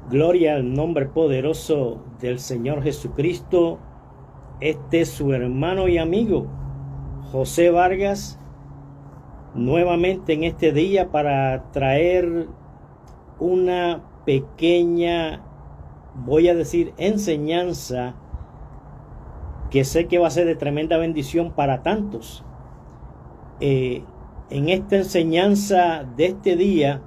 Gloria al nombre poderoso del Señor Jesucristo. Este es su hermano y amigo José Vargas, nuevamente en este día para traer una pequeña, voy a decir, enseñanza que sé que va a ser de tremenda bendición para tantos. En esta enseñanza de este día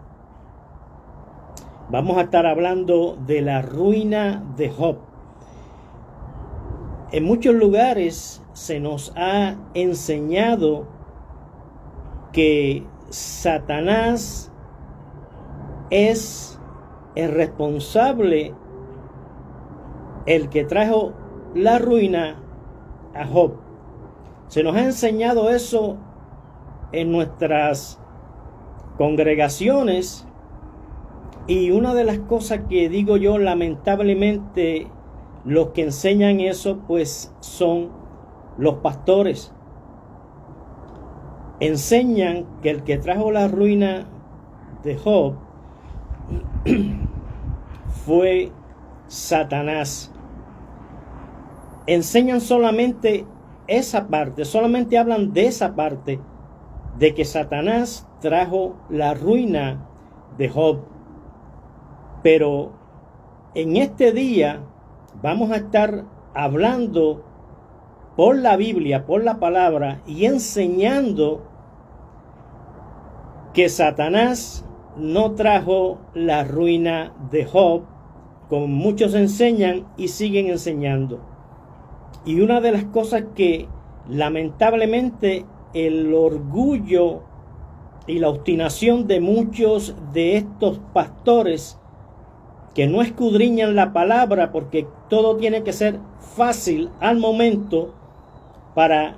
vamos a estar hablando de la ruina de Job. En muchos lugares se nos ha enseñado que Satanás es el responsable, el que trajo la ruina a Job. Se nos ha enseñado eso en nuestras congregaciones. Y una de las cosas que digo yo, lamentablemente, los que enseñan eso, pues son los pastores. Enseñan que el que trajo la ruina de Job fue Satanás. Enseñan solamente esa parte, solamente hablan de esa parte, de que Satanás trajo la ruina de Job. Pero en este día vamos a estar hablando por la Biblia, por la palabra, y enseñando que Satanás no trajo la ruina de Job, como muchos enseñan y siguen enseñando. Y una de las cosas que lamentablemente el orgullo y la obstinación de muchos de estos pastores que no escudriñan la palabra, porque todo tiene que ser fácil al momento para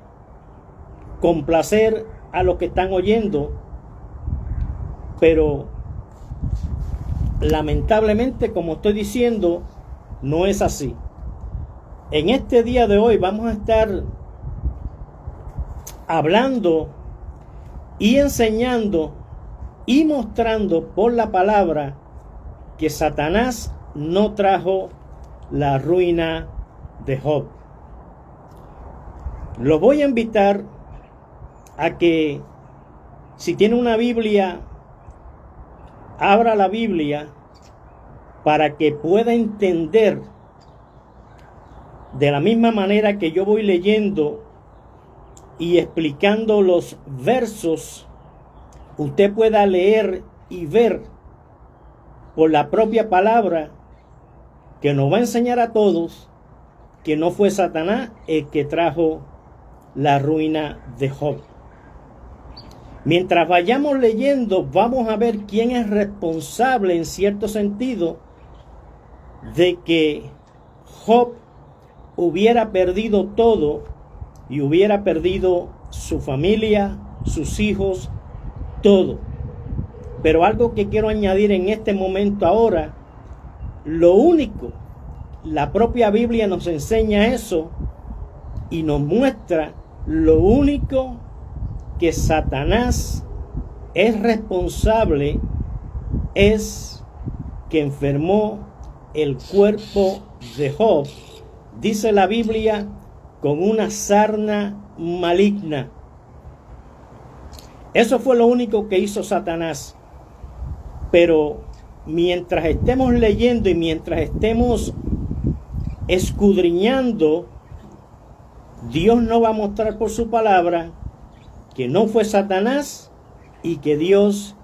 complacer a los que están oyendo, pero lamentablemente, como estoy diciendo, no es así. En este día de hoy vamos a estar hablando y enseñando y mostrando por la palabra que Satanás no trajo la ruina de Job. Los voy a invitar a que, si tiene una Biblia, abra la Biblia para que pueda entender de la misma manera que yo voy leyendo y explicando los versos, usted pueda leer y ver por la propia palabra que nos va a enseñar a todos que no fue Satanás el que trajo la ruina de Job. Mientras vayamos leyendo, vamos a ver quién es responsable en cierto sentido de que Job hubiera perdido todo y hubiera perdido su familia, sus hijos, todo. Pero algo que quiero añadir en este momento ahora, lo único, la propia Biblia nos enseña eso y nos muestra lo único que Satanás es responsable es que enfermó el cuerpo de Job, dice la Biblia, con una sarna maligna. Eso fue lo único que hizo Satanás. Pero mientras estemos leyendo y mientras estemos escudriñando, Dios nos va a mostrar por su palabra que no fue Satanás y que Dios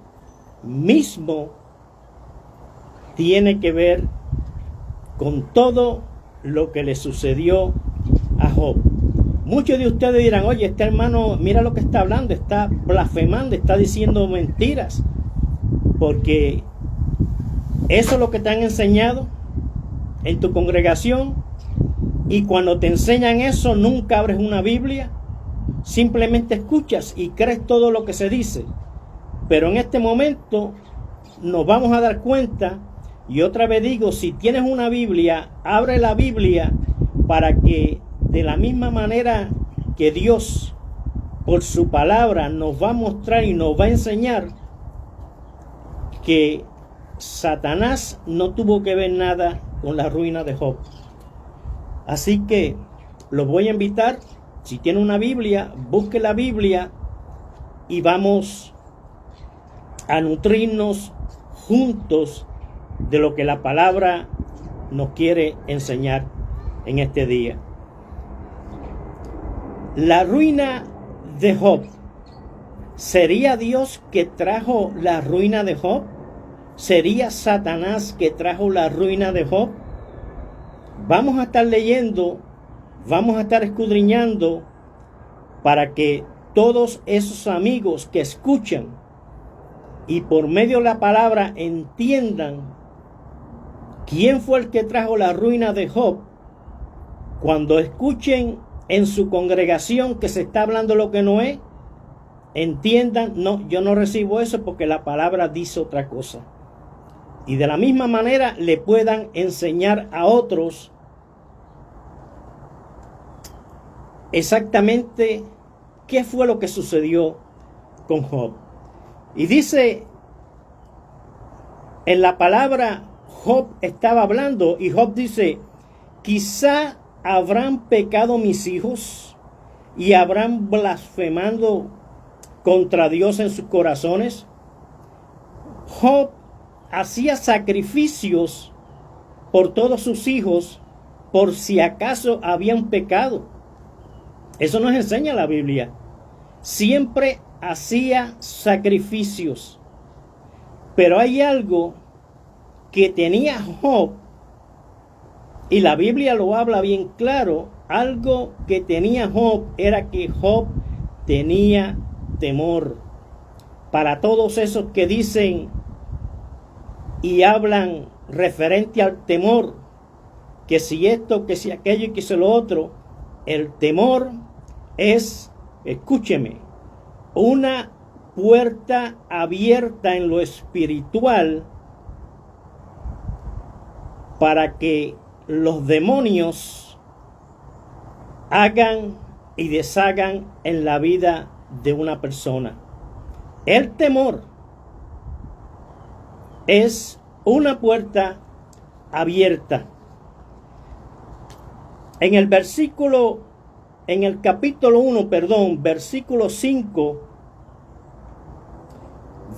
mismo tiene que ver con todo lo que le sucedió a Job. Muchos de ustedes dirán: oye, este hermano, mira lo que está hablando, está blasfemando, está diciendo mentiras. Porque eso es lo que te han enseñado en tu congregación, y cuando te enseñan eso nunca abres una Biblia, simplemente escuchas y crees todo lo que se dice. Pero en este momento nos vamos a dar cuenta, y otra vez digo, si tienes una Biblia, abre la Biblia para que de la misma manera que Dios por su palabra nos va a mostrar y nos va a enseñar que Satanás no tuvo que ver nada con la ruina de Job. Así que los voy a invitar, si tiene una Biblia, busque la Biblia y vamos a nutrirnos juntos de lo que la palabra nos quiere enseñar en este día. La ruina de Job. ¿Sería Dios que trajo la ruina de Job? ¿Sería Satanás que trajo la ruina de Job? Vamos a estar leyendo, vamos a estar escudriñando para que todos esos amigos que escuchan y por medio de la palabra entiendan quién fue el que trajo la ruina de Job. Cuando escuchen en su congregación que se está hablando lo que no es, entiendan, no, yo no recibo eso porque la palabra dice otra cosa. Y de la misma manera le puedan enseñar a otros exactamente qué fue lo que sucedió con Job. Y dice en la palabra, Job estaba hablando y Job dice, quizá habrán pecado mis hijos y habrán blasfemado contra Dios en sus corazones. Job hacía sacrificios por todos sus hijos por si acaso habían pecado. Eso nos enseña la Biblia. Siempre hacía sacrificios. Pero hay algo que tenía Job, y la Biblia lo habla bien claro. Algo que tenía Job era que Job tenía temor. Para todos esos que dicen y hablan referente al temor, que si esto, que si aquello y que si lo otro, el temor es, escúcheme, una puerta abierta en lo espiritual para que los demonios hagan y deshagan en la vida de una persona. El temor es una puerta abierta. En el capítulo 1, versículo 5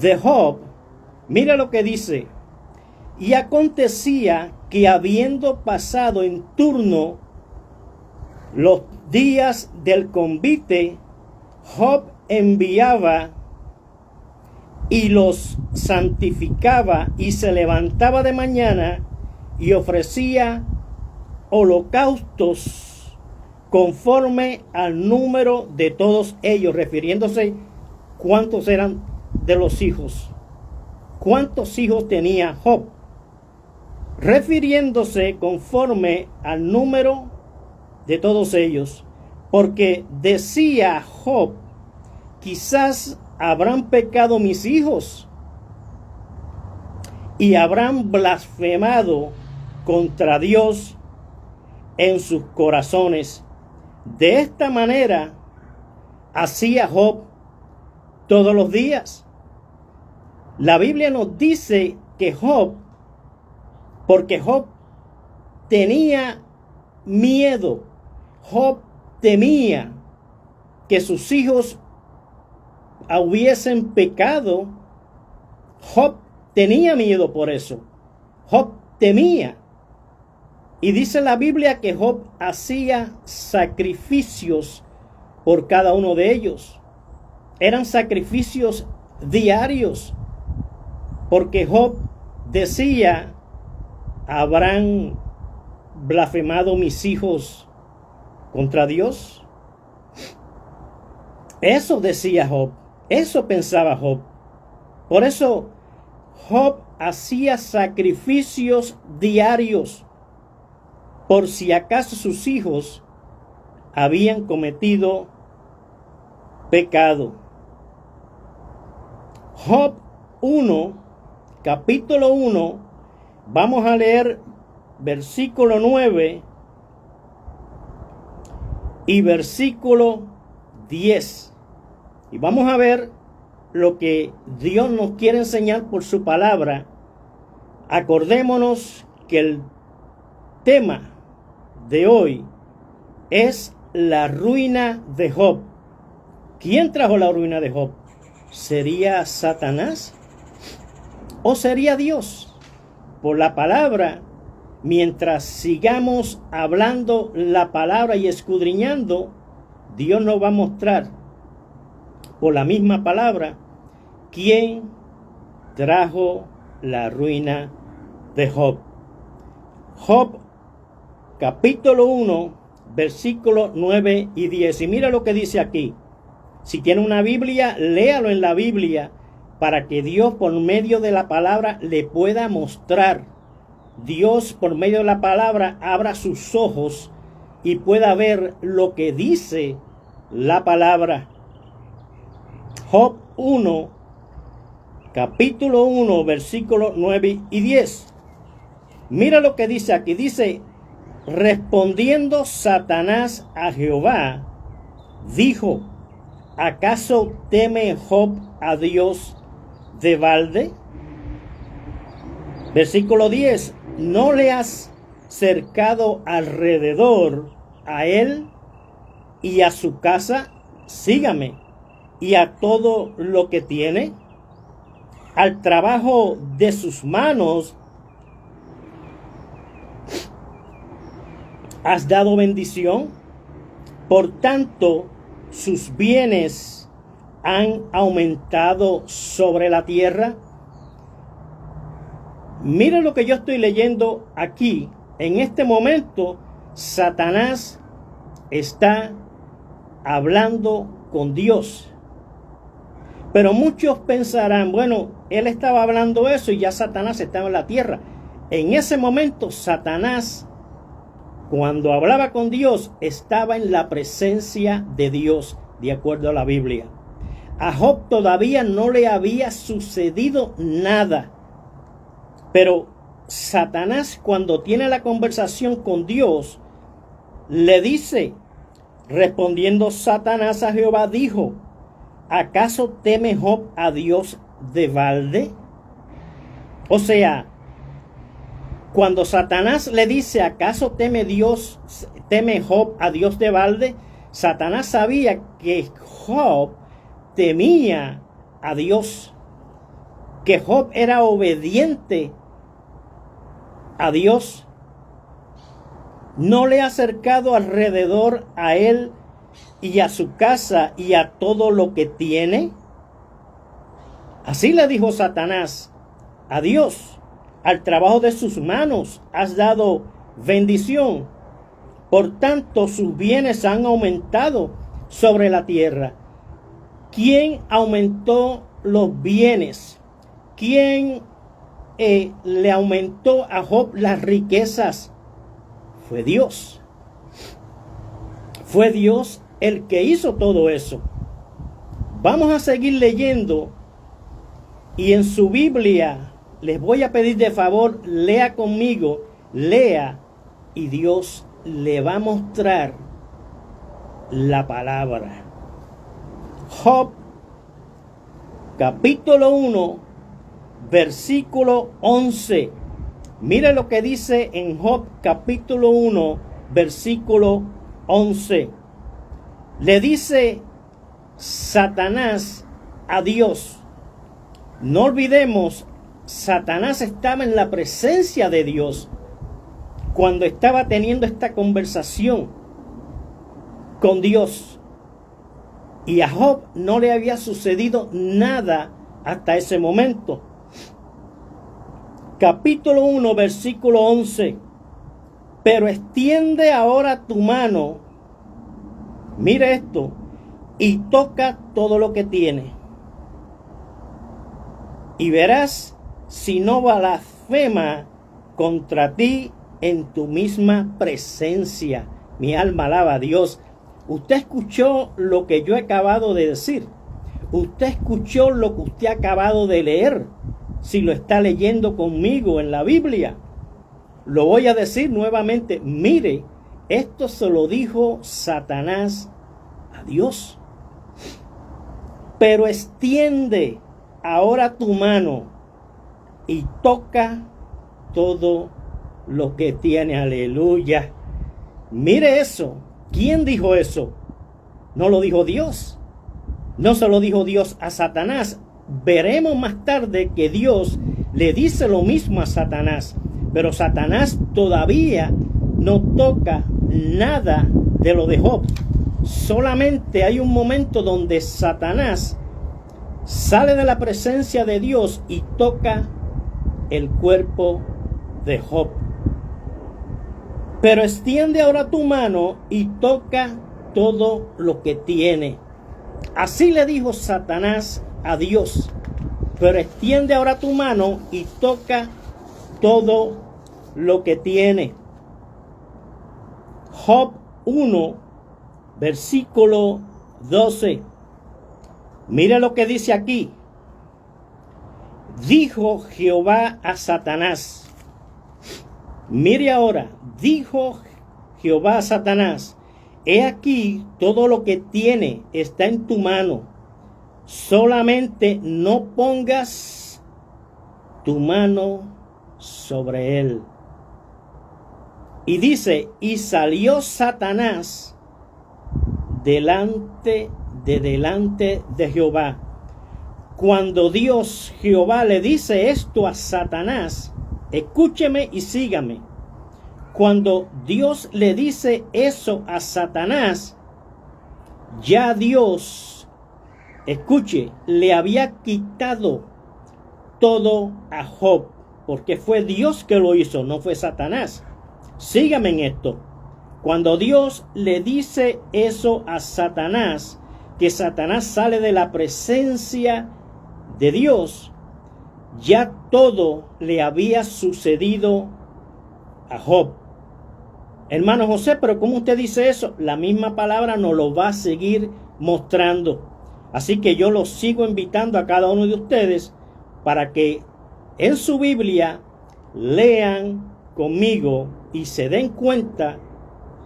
de Job, mira lo que dice. Y acontecía que habiendo pasado en turno los días del convite, Job enviaba y los santificaba y se levantaba de mañana y ofrecía holocaustos conforme al número de todos ellos, refiriéndose cuántos eran de los hijos. ¿Cuántos hijos tenía Job? Refiriéndose conforme al número de todos ellos, porque decía Job, quizás habrán pecado mis hijos y habrán blasfemado contra Dios en sus corazones. De esta manera hacía Job todos los días. La Biblia nos dice que Job, porque Job tenía miedo, Job temía que sus hijos hubiesen pecado. Job tenía miedo por eso. Job temía. Y dice la Biblia que Job hacía sacrificios por cada uno de ellos. Eran sacrificios diarios. Porque Job decía, ¿habrán blasfemado mis hijos contra Dios? Eso decía Job. Eso pensaba Job. Por eso Job hacía sacrificios diarios por si acaso sus hijos habían cometido pecado. Job 1, capítulo 1, vamos a leer versículo 9 y versículo 10. Y vamos a ver lo que Dios nos quiere enseñar por su palabra Acordémonos que el tema de hoy es la ruina de Job. ¿Quién trajo la ruina de Job? ¿Sería Satanás o sería Dios? Por la palabra, mientras sigamos hablando la palabra y escudriñando, Dios nos va a mostrar por la misma palabra quién trajo la ruina de Job. Job, capítulo 1, versículos 9 y 10. Y mira lo que dice aquí. Si tiene una Biblia, léalo en la Biblia para que Dios por medio de la palabra le pueda mostrar. Dios por medio de la palabra abra sus ojos y pueda ver lo que dice la palabra. Job 1, capítulo 1, versículos 9 y 10. Mira lo que dice aquí. Dice, respondiendo Satanás a Jehová, dijo, ¿acaso teme Job a Dios de balde? Versículo 10. ¿No le has cercado alrededor a él y a su casa? Sígame. Y a todo lo que tiene, al trabajo de sus manos has dado bendición. Por tanto, sus bienes han aumentado sobre la tierra. Mira lo que yo estoy leyendo aquí. En este momento, Satanás está hablando con Dios. Pero muchos pensarán, bueno, él estaba hablando eso y ya Satanás estaba en la tierra. En ese momento, Satanás, cuando hablaba con Dios, estaba en la presencia de Dios, de acuerdo a la Biblia. A Job todavía no le había sucedido nada. Pero Satanás, cuando tiene la conversación con Dios, le dice, respondiendo Satanás a Jehová, dijo, ¿acaso teme Job a Dios de balde? O sea, cuando Satanás le dice, ¿acaso teme Job a Dios de balde? Satanás sabía que Job temía a Dios, que Job era obediente a Dios. No le ha acercado alrededor a él y a su casa y a todo lo que tiene. Así le dijo Satanás a Dios, al trabajo de sus manos has dado bendición. Por tanto, sus bienes han aumentado sobre la tierra. ¿Quién aumentó los bienes? ¿Quién le aumentó a Job las riquezas? Fue Dios. Fue Dios el que hizo todo eso. Vamos a seguir leyendo y en su Biblia les voy a pedir de favor, lea conmigo, lea y Dios le va a mostrar la palabra. Job, capítulo 1, versículo 11. Mira lo que dice en Job, capítulo 1, versículo 11. Le dice Satanás a Dios. No olvidemos, Satanás estaba en la presencia de Dios cuando estaba teniendo esta conversación con Dios. Y a Job no le había sucedido nada hasta ese momento. Capítulo 1, versículo 11. Pero extiende ahora tu mano, mira esto, y toca todo lo que tiene. Y verás si no blasfema contra ti en tu misma presencia. Mi alma alaba a Dios. Usted escuchó lo que yo he acabado de decir. Usted escuchó lo que usted ha acabado de leer. Si lo está leyendo conmigo en la Biblia, lo voy a decir nuevamente. Mire, esto se lo dijo Satanás a Dios. Pero extiende ahora tu mano y toca todo lo que tiene. Aleluya. Mire eso. ¿Quién dijo eso? No lo dijo Dios. No se lo dijo Dios a Satanás. Veremos más tarde que Dios le dice lo mismo a Satanás. Pero Satanás todavía no toca nada de lo de Job. Solamente hay un momento donde Satanás sale de la presencia de Dios y toca el cuerpo de Job. Pero extiende ahora tu mano y toca todo lo que tiene. Así le dijo Satanás a Dios. Pero extiende ahora tu mano y toca todo lo que tiene. Job 1, versículo 12. Mira lo que dice aquí. Dijo Jehová a Satanás. Mire ahora, dijo Jehová a Satanás, he aquí todo lo que tiene está en tu mano, solamente no pongas tu mano sobre él. Y dice, y salió Satanás delante de Jehová. Cuando Dios, Jehová, le dice esto a Satanás, escúcheme y sígame. Cuando Dios le dice eso a Satanás, ya Dios, escuche, le había quitado todo a Job, porque fue Dios que lo hizo, no fue Satanás. Sígame en esto. Cuando Dios le dice eso a Satanás, que Satanás sale de la presencia de Dios, ya todo le había sucedido a Job. Hermano José, pero ¿cómo usted dice eso? La misma palabra nos lo va a seguir mostrando. Así que yo los sigo invitando a cada uno de ustedes para que en su Biblia lean conmigo y se den cuenta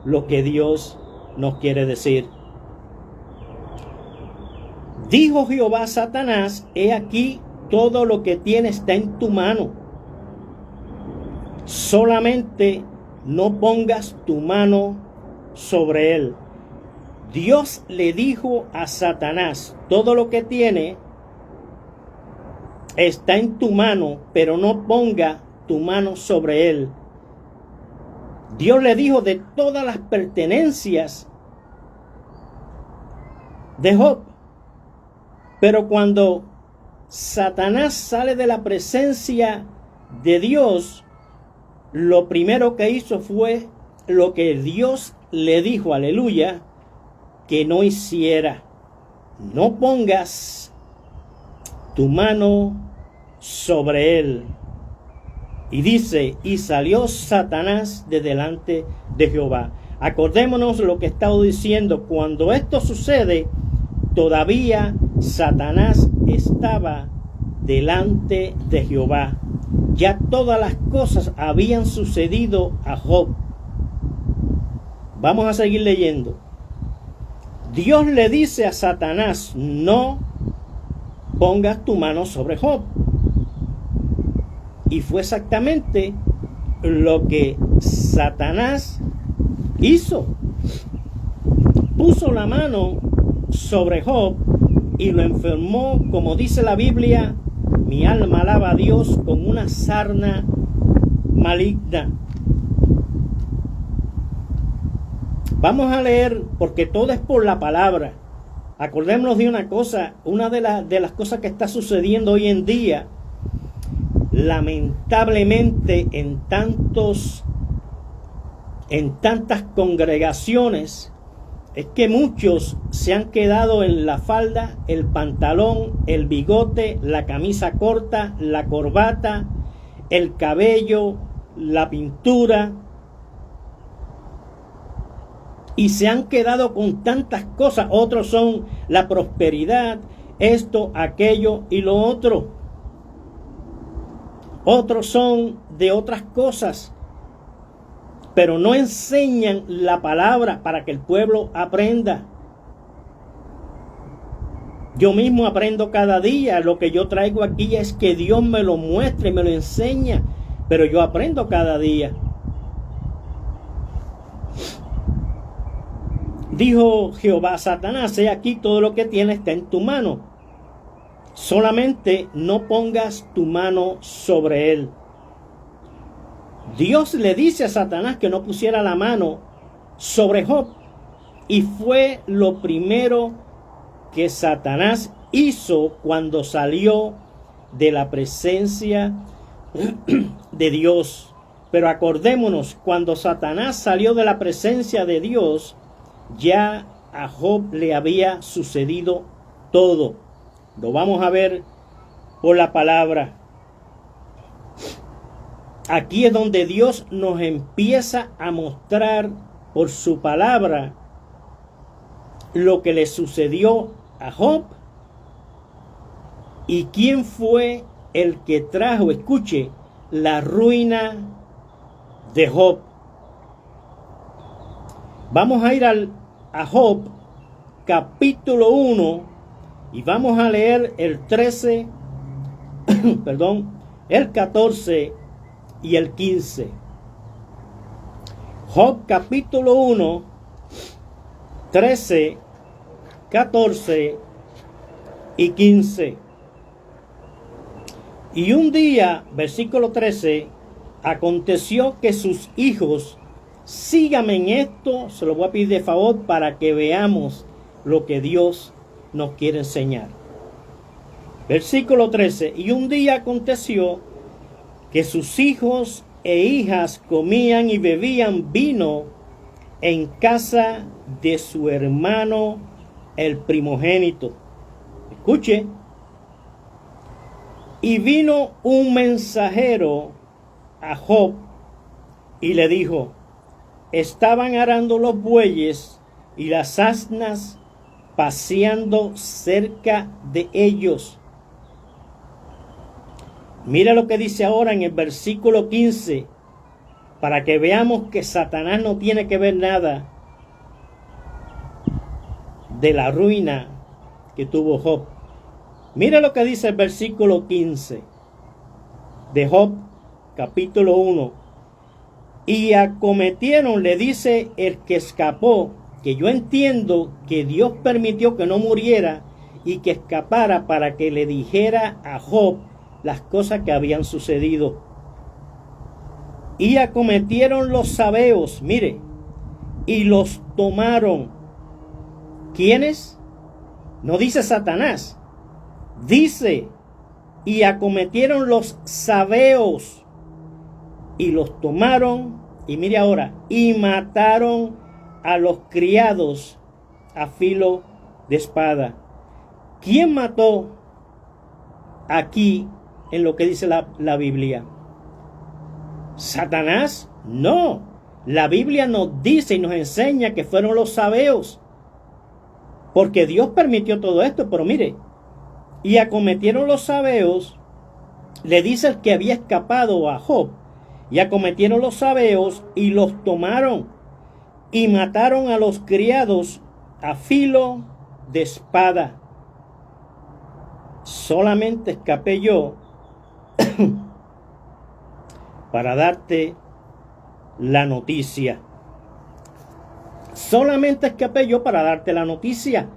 lo que Dios nos quiere decir. Dijo Jehová a Satanás, he aquí todo lo que tienes está en tu mano. Solamente no pongas tu mano sobre él. Dios le dijo a Satanás, todo lo que tiene está en tu mano, pero no ponga tu mano sobre él. Dios le dijo de todas las pertenencias de Job. Pero cuando Satanás sale de la presencia de Dios, lo primero que hizo fue lo que Dios le dijo, aleluya, que no hiciera. No pongas tu mano sobre él. Y dice, y salió Satanás de delante de Jehová. Acordémonos lo que he estado diciendo. Cuando esto sucede, todavía Satanás estaba delante de Jehová. Ya todas las cosas habían sucedido a Job. Vamos a seguir leyendo. Dios le dice a Satanás, no pongas tu mano sobre Job. Y fue exactamente lo que Satanás hizo. Puso la mano sobre Job y lo enfermó, como dice la Biblia, mi alma alaba a Dios, con una sarna maligna. Vamos a leer, porque todo es por la palabra. Acordémonos de una cosa, una de las cosas que está sucediendo hoy en día, lamentablemente en tantas congregaciones, es que muchos se han quedado en la falda, el pantalón, el bigote, la camisa corta, la corbata, el cabello, la pintura, y se han quedado con tantas cosas. Otros son la prosperidad, esto, aquello y lo otro. Otros son de otras cosas, pero no enseñan la palabra para que el pueblo aprenda. Yo mismo aprendo cada día. Lo que yo traigo aquí es que Dios me lo muestre, me lo enseña. pero yo aprendo cada día. Dijo Jehová a Satanás: he aquí, todo lo que tienes está en tu mano, solamente no pongas tu mano sobre él. Dios le dice a Satanás que no pusiera la mano sobre Job, y fue lo primero que Satanás hizo cuando salió de la presencia de Dios. Pero acordémonos, cuando Satanás salió de la presencia de Dios, ya a Job le había sucedido todo. Lo vamos a ver por la palabra. Aquí es donde Dios nos empieza a mostrar por su palabra lo que le sucedió a Job y quién fue el que trajo, escuche, la ruina de Job. Vamos a ir a Job capítulo 1 y vamos a leer el 13, el 14 y el 15. Job capítulo 1, 13, 14 y 15. Y un día, versículo 13, aconteció que sus hijos, sígame en esto, se lo voy a pedir de favor para que veamos lo que Dios nos quiere enseñar. Versículo 13, y un día aconteció que sus hijos e hijas comían y bebían vino en casa de su hermano el primogénito. Escuche. Y vino un mensajero a Job y le dijo: estaban arando los bueyes y las asnas paseando cerca de ellos. Mira lo que dice ahora en el versículo 15, para que veamos que Satanás no tiene que ver nada de la ruina que tuvo Job. Mira lo que dice el versículo 15 de Job, capítulo 1. Y acometieron, le dice el que escapó, que yo entiendo que Dios permitió que no muriera y que escapara para que le dijera a Job las cosas que habían sucedido. Y acometieron los sabeos, mire, y los tomaron. ¿Quiénes? No dice Satanás. Dice, y acometieron los sabeos y los tomaron, y mire ahora, y mataron a los criados a filo de espada. ¿Quién mató aquí en lo que dice la Biblia? ¿Satanás? No. La Biblia nos dice y nos enseña que fueron los sabeos, porque Dios permitió todo esto. Pero mire, y acometieron los sabeos, le dice el que había escapado a Job, y acometieron los sabeos y los tomaron y mataron a los criados a filo de espada. Solamente escapé yo para darte la noticia. Solamente escapé yo para darte la noticia.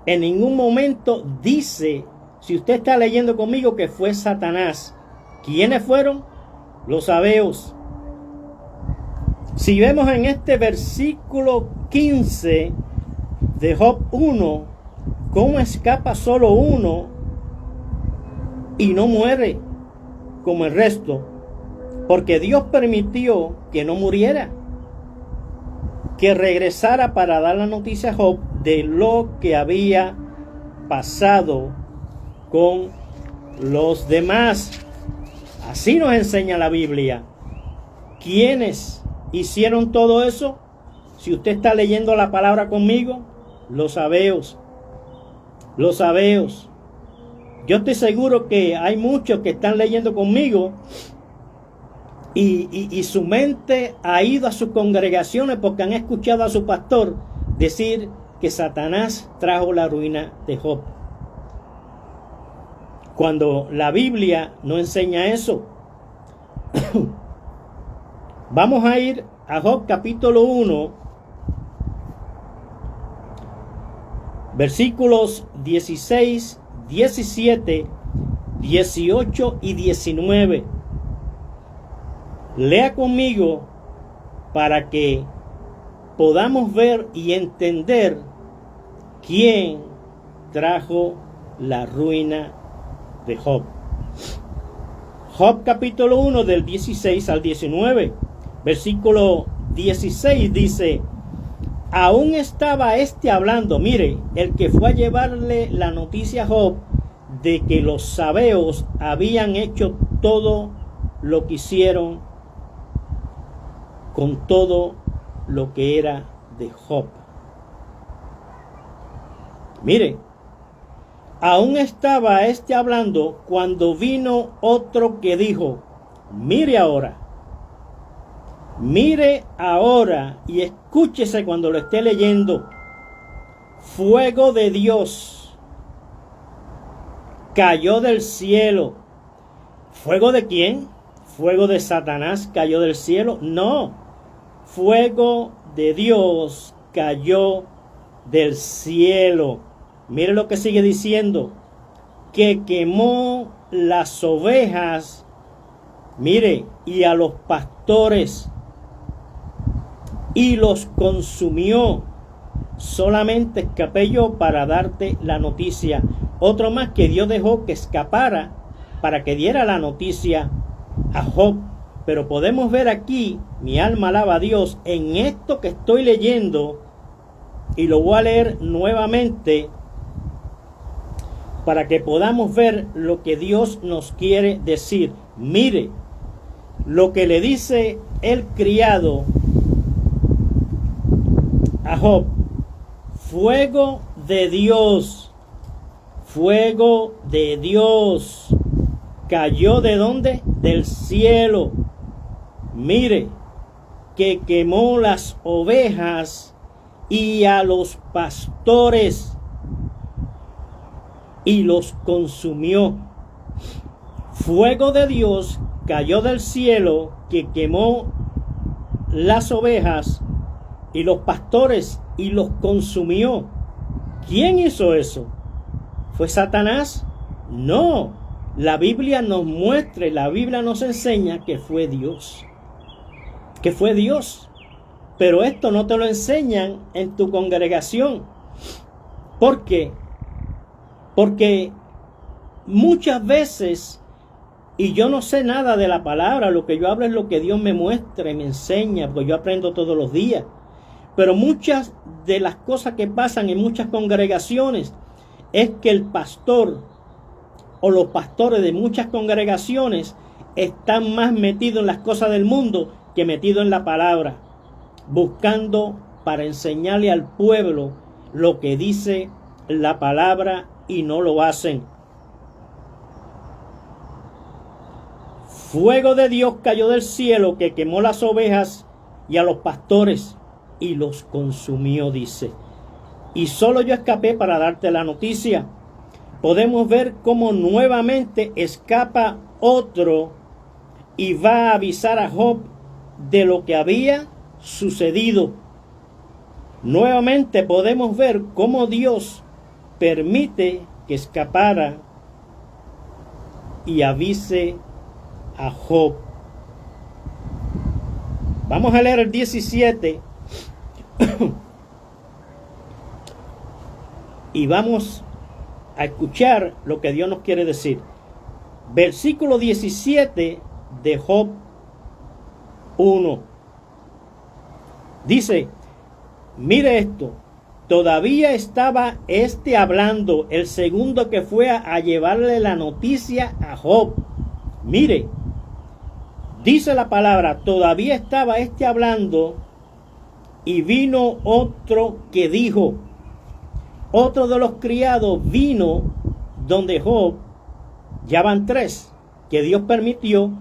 En ningún momento dice, si usted está leyendo conmigo, que fue Satanás. ¿Quiénes fueron? Los sabeos. Si vemos en este versículo 15 de Job 1, cómo escapa solo uno y no muere como el resto, porque Dios permitió que no muriera, que regresara para dar la noticia a Job de lo que había pasado con los demás. Así nos enseña la Biblia. ¿Quiénes hicieron todo eso? Si usted está leyendo la palabra conmigo, los sabeos. Los sabeos. Yo estoy seguro que hay muchos que están leyendo conmigo y su mente ha ido a sus congregaciones porque han escuchado a su pastor decir que Satanás trajo la ruina de Job, cuando la Biblia no enseña eso. Vamos a ir a Job capítulo 1, versículos 16, 17, 18 y 19. Lea conmigo para que podamos ver y entender quién trajo la ruina de Job. Job capítulo 1 del 16 al 19. Versículo 16 dice: aún estaba hablando, mire, el que fue a llevarle la noticia a Job de que los sabeos habían hecho todo lo que hicieron con todo lo que era de Job. Mire, aún estaba hablando cuando vino otro que dijo: mire ahora y escúchese cuando lo esté leyendo. Fuego de Dios cayó del cielo. ¿Fuego de quién? ¿Fuego de Satanás cayó del cielo? No. Fuego de Dios cayó del cielo. Mire lo que sigue diciendo: que quemó las ovejas, mire, y a los pastores, y los consumió. Solamente escapé yo para darte la noticia. Otro más que Dios dejó que escapara para que diera la noticia a Job. Pero podemos ver aquí, mi alma alaba a Dios, en esto que estoy leyendo, y lo voy a leer nuevamente para que podamos ver lo que Dios nos quiere decir. Mire lo que le dice el criado a Job: fuego de Dios cayó. ¿De dónde? Del cielo. Mire, que quemó las ovejas y a los pastores y los consumió. Fuego de Dios cayó del cielo, que quemó las ovejas y los pastores y los consumió. ¿Quién hizo eso? ¿Fue Satanás? No. La Biblia nos muestra, la Biblia nos enseña que fue Dios. Que fue Dios. Pero esto no te lo enseñan en tu congregación. ¿Por qué? Porque muchas veces, y yo no sé nada de la palabra, lo que yo hablo es lo que Dios me muestra y me enseña, porque yo aprendo todos los días. Pero muchas de las cosas que pasan en muchas congregaciones es que el pastor o los pastores de muchas congregaciones están más metidos en las cosas del mundo que metidos en la palabra, buscando para enseñarle al pueblo lo que dice la palabra, y no lo hacen. Fuego de Dios cayó del cielo, que quemó las ovejas y a los pastores y los consumió, dice. Y solo yo escapé para darte la noticia. Podemos ver cómo nuevamente escapa otro y va a avisar a Job de lo que había sucedido. Nuevamente podemos ver cómo Dios permite que escapara y avise a Job. Vamos a leer el 17 y vamos a escuchar lo que Dios nos quiere decir. Versículo 17 de Job 1. Dice: mire esto, todavía estaba hablando, el segundo que fue a llevarle la noticia a Job. Mire, dice la palabra, todavía estaba hablando, y vino otro que dijo. Otro de los criados vino donde Job. Ya van 3 que Dios permitió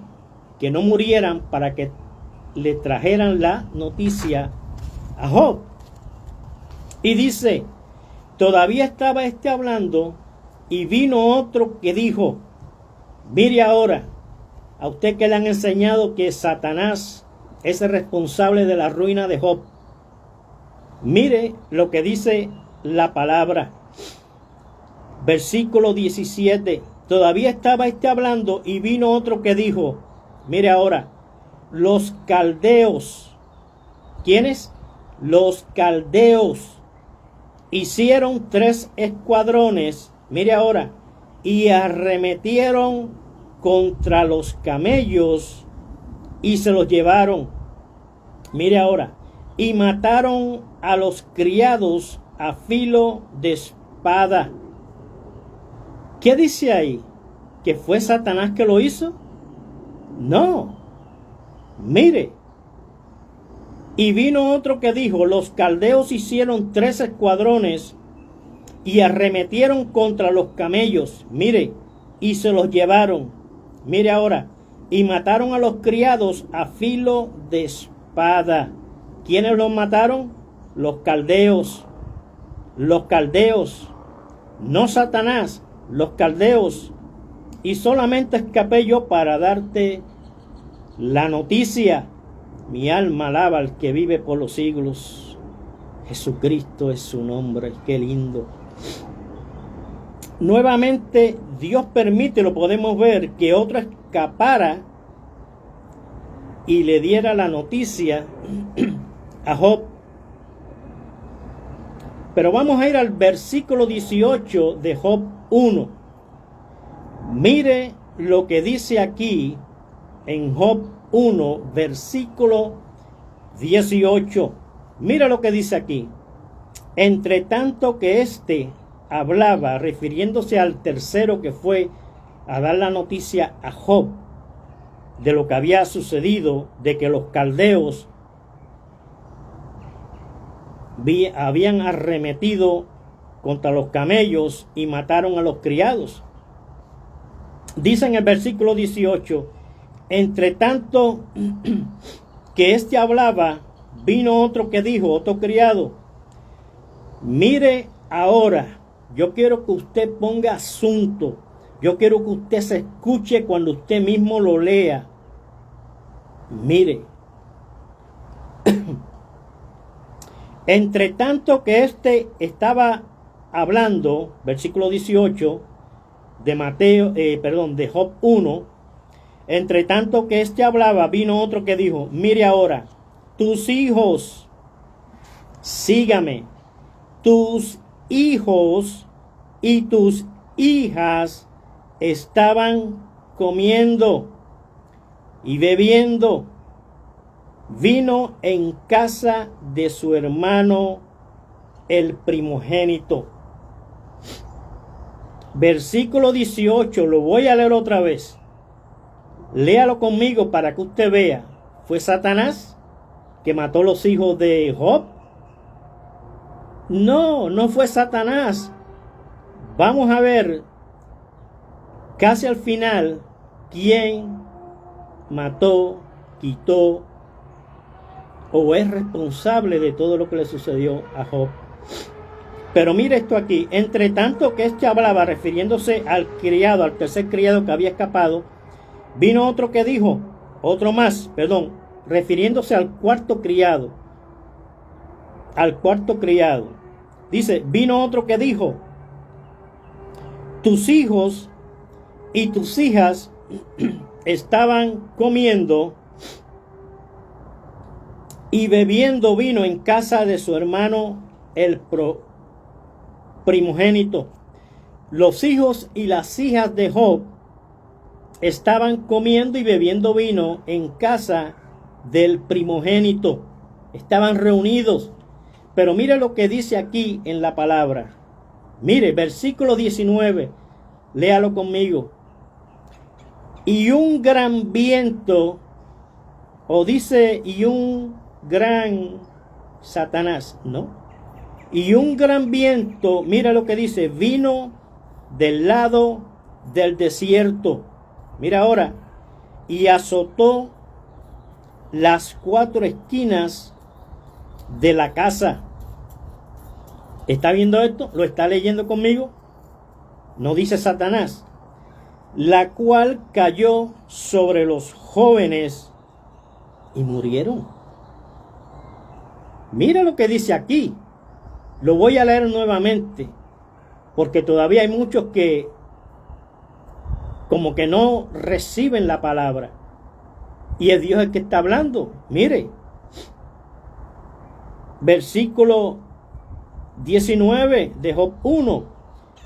que no murieran para que le trajeran la noticia a Job. Y dice, todavía estaba hablando, y vino otro que dijo: mire ahora a usted que le han enseñado que Satanás es el responsable de la ruina de Job. Mire lo que dice la palabra. Versículo 17. Todavía estaba hablando y vino otro que dijo, mire ahora, los caldeos. ¿Quiénes? Los caldeos hicieron 3 escuadrones, mire ahora, y arremetieron contra los camellos y se los llevaron. Mire ahora, y mataron a los criados a filo de espada. ¿Qué dice ahí? ¿Que fue Satanás que lo hizo? No. Mire. Y vino otro que dijo, los caldeos hicieron 3 escuadrones y arremetieron contra los camellos. Mire, y se los llevaron. Mire ahora. Y mataron a los criados a filo de espada. ¿Quiénes los mataron? Los caldeos. Los caldeos. No Satanás. Los caldeos. Y solamente escapé yo para darte la noticia. Mi alma alaba al que vive por los siglos. Jesucristo es su nombre. Qué lindo. Nuevamente Dios permite, lo podemos ver, que otro escapara y le diera la noticia a Job. Pero vamos a ir al versículo 18 de Job 1. Mire lo que dice aquí en Job 1, versículo 18. Mira lo que dice aquí. Entre tanto que éste hablaba, refiriéndose al tercero que fue a dar la noticia a Job de lo que había sucedido, de que los caldeos habían arremetido contra los camellos y mataron a los criados. Dice en el versículo 18, entre tanto que éste hablaba, vino otro que dijo, otro criado, mire ahora, yo quiero que usted ponga asunto, yo quiero que usted se escuche cuando usted mismo lo lea. Mire, entre tanto que éste estaba hablando, versículo 18 de Job 1, entre tanto que éste hablaba, vino otro que dijo, mire ahora, tus hijos, sígame, tus hijos y tus hijas estaban comiendo y bebiendo vino en casa de su hermano el primogénito. Versículo 18, lo voy a leer otra vez. Léalo conmigo para que usted vea. ¿Fue Satanás que mató los hijos de Job? No, no fue Satanás. Vamos a ver casi al final quién mató, quitó o es responsable de todo lo que le sucedió a Job. Pero mire esto aquí. Entre tanto que éste hablaba, refiriéndose al criado, al tercer criado que había escapado, vino otro que dijo, refiriéndose al cuarto criado. Al cuarto criado. Dice, vino otro que dijo, tus hijos y tus hijas estaban comiendo y bebiendo vino en casa de su hermano el primogénito. Los hijos y las hijas de Job estaban comiendo y bebiendo vino en casa del primogénito. Estaban reunidos. Pero mire lo que dice aquí en la palabra. Mire, versículo 19. Léalo conmigo. Y un gran viento, o dice, y un gran Satanás, ¿no? Y un gran viento, mira lo que dice, vino del lado del desierto. Mira ahora, y azotó las 4 esquinas de la casa. ¿Está viendo esto? ¿Lo está leyendo conmigo? No dice Satanás. la cual cayó sobre los jóvenes y murieron. Mira lo que dice aquí. Lo voy a leer nuevamente, porque todavía hay muchos que como que no reciben la palabra. Y es Dios el que está hablando. Mire, versículo 19 de Job 1.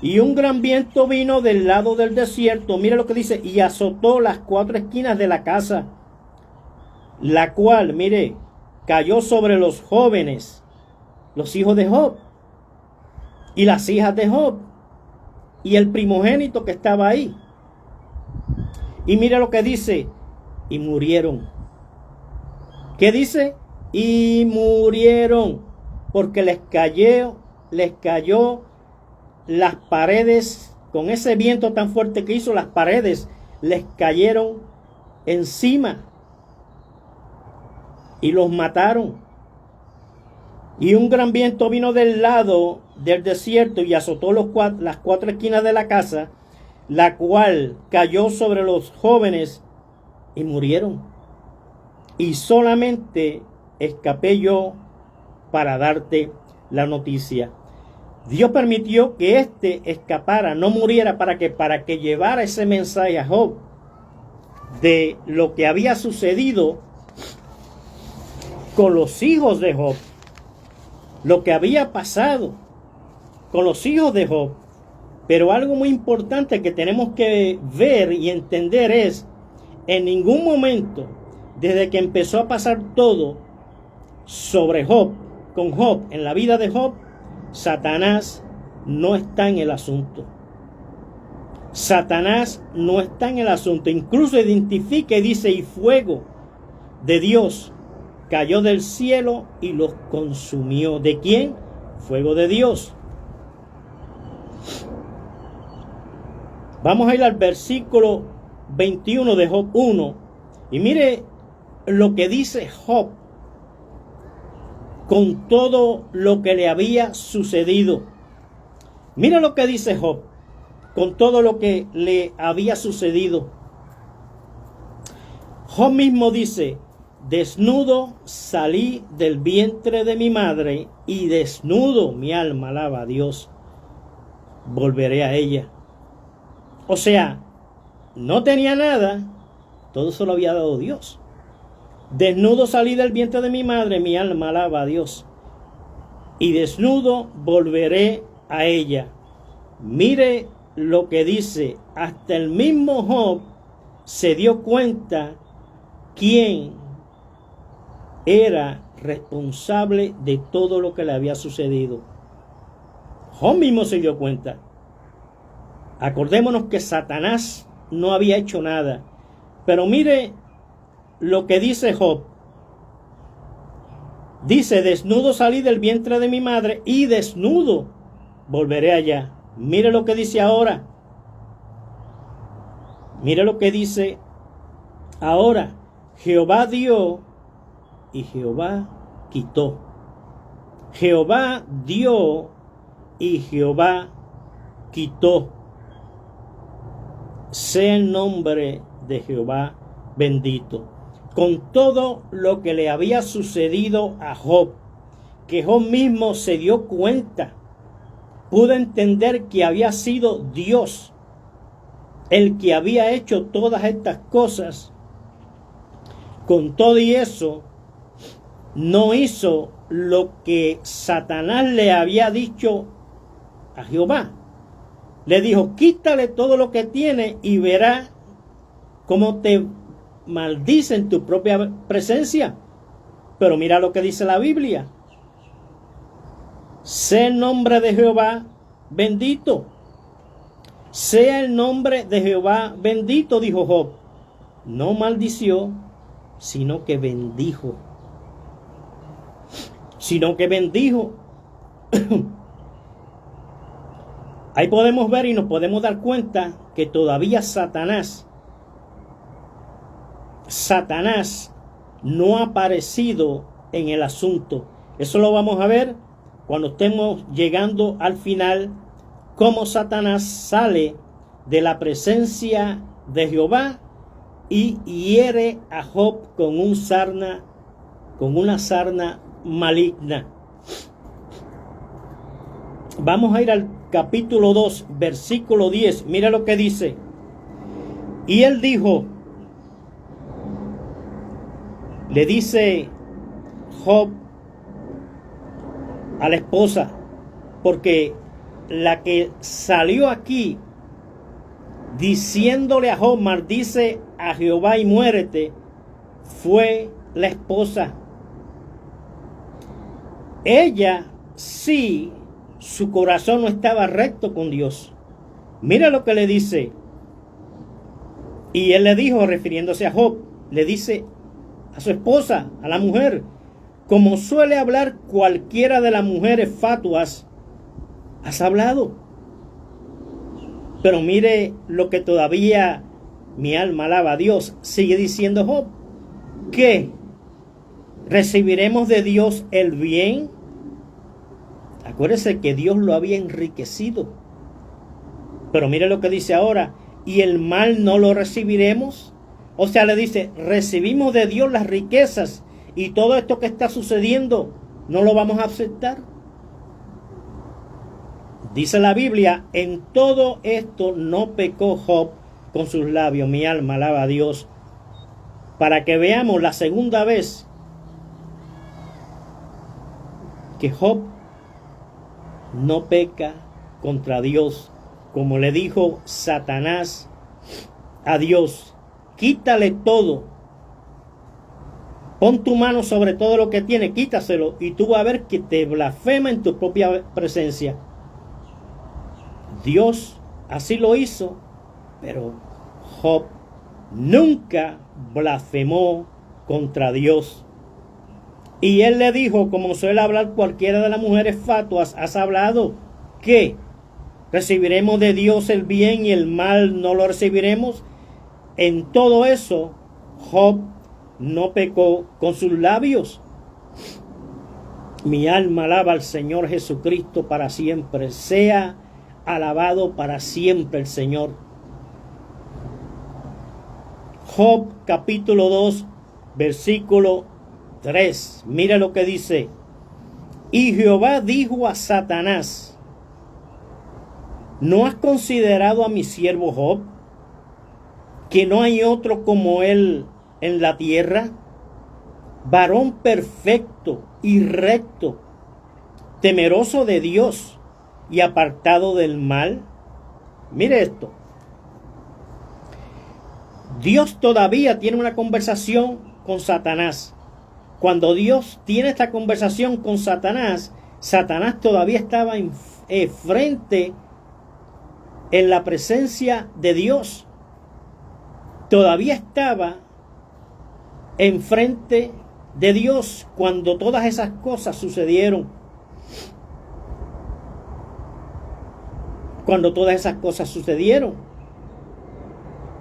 Y un gran viento vino del lado del desierto. Mire lo que dice. Y azotó las 4 esquinas de la casa, la cual, mire, cayó sobre los jóvenes, los hijos de Job, y las hijas de Job, y el primogénito que estaba ahí. Y mire lo que dice. Y murieron. ¿Qué dice? Y murieron, porque les cayó las paredes, con ese viento tan fuerte que hizo, las paredes les cayeron encima y los mataron. Y un gran viento vino del lado del desierto y azotó las 4 esquinas de la casa, la cual cayó sobre los jóvenes y murieron. Y solamente escapé yo para darte la noticia. Dios permitió que éste escapara, no muriera, para que llevara ese mensaje a Job de lo que había sucedido con los hijos de Job, lo que había pasado con los hijos de Job. Pero algo muy importante que tenemos que ver y entender es, en ningún momento, desde que empezó a pasar todo sobre Job, con Job, en la vida de Job, Satanás no está en el asunto. Satanás no está en el asunto. Incluso identifica y dice, y fuego de Dios cayó del cielo y los consumió. ¿De quién? Fuego de Dios. Vamos a ir al versículo 21 de Job 1. Y mire lo que dice Job con todo lo que le había sucedido. Mira lo que dice Job con todo lo que le había sucedido. Job mismo dice: desnudo salí del vientre de mi madre, y desnudo mi alma alaba a Dios, volveré a ella. O sea, no tenía nada, todo se lo había dado Dios. Desnudo salí del vientre de mi madre, mi alma alaba a Dios, y desnudo volveré a ella. Mire lo que dice, hasta el mismo Job se dio cuenta quién era responsable de todo lo que le había sucedido. Job mismo se dio cuenta. Acordémonos que Satanás no había hecho nada. Pero mire lo que dice Job. Dice: desnudo salí del vientre de mi madre, y desnudo volveré allá. Mire lo que dice ahora. Mire lo que dice ahora. Jehová dio y Jehová quitó. Jehová dio y Jehová quitó. Sea el nombre de Jehová bendito. Con todo lo que le había sucedido a Job, que Job mismo se dio cuenta, pudo entender que había sido Dios el que había hecho todas estas cosas. Con todo y eso, no hizo lo que Satanás le había dicho a Jehová. Le dijo: quítale todo lo que tiene y verá cómo te maldice en tu propia presencia. Pero mira lo que dice la Biblia. Sea el nombre de Jehová bendito. Sea el nombre de Jehová bendito, dijo Job. No maldició, sino que bendijo. Ahí podemos ver y nos podemos dar cuenta que todavía Satanás no ha aparecido en el asunto. Eso lo vamos a ver cuando estemos llegando al final, cómo Satanás sale de la presencia de Jehová y hiere a Job con una sarna maligna. Vamos a ir al capítulo 2, versículo 10. Mira lo que dice. Y él dijo, le dice Job a la esposa, porque la que salió aquí diciéndole a Job, maldice a Jehová y muérete, fue la esposa. Ella sí, su corazón no estaba recto con Dios. Mira lo que le dice. Y él le dijo, refiriéndose a Job, le dice a su esposa, a la mujer, como suele hablar cualquiera de las mujeres fatuas, has hablado. Pero mire lo que todavía mi alma alaba a Dios. Sigue diciendo Job, que recibiremos de Dios el bien. Acuérdese que Dios lo había enriquecido. Pero mire lo que dice ahora, y el mal no lo recibiremos. O sea, le dice, recibimos de Dios las riquezas y todo esto que está sucediendo, ¿no lo vamos a aceptar? Dice la Biblia, en todo esto no pecó Job con sus labios. Mi alma alaba a Dios. Para que veamos la segunda vez que Job no peca contra Dios, como le dijo Satanás a Dios, quítale todo, pon tu mano sobre todo lo que tiene, quítaselo y tú vas a ver que te blasfema en tu propia presencia. Dios así lo hizo, pero Job nunca blasfemó contra Dios. Y él le dijo, como suele hablar cualquiera de las mujeres fatuas, has hablado que recibiremos de Dios el bien y el mal no lo recibiremos. En todo eso, Job no pecó con sus labios. Mi alma alaba al Señor Jesucristo para siempre. Sea alabado para siempre el Señor. Job capítulo 2, versículo 3. Mira lo que dice. Y Jehová dijo a Satanás, ¿no has considerado a mi siervo Job, que no hay otro como él en la tierra? Varón perfecto y recto, temeroso de Dios y apartado del mal. Mire esto. Dios todavía tiene una conversación con Satanás. Cuando Dios tiene esta conversación con Satanás, Satanás todavía estaba frente en la presencia de Dios. Todavía estaba enfrente de Dios cuando todas esas cosas sucedieron. Cuando todas esas cosas sucedieron.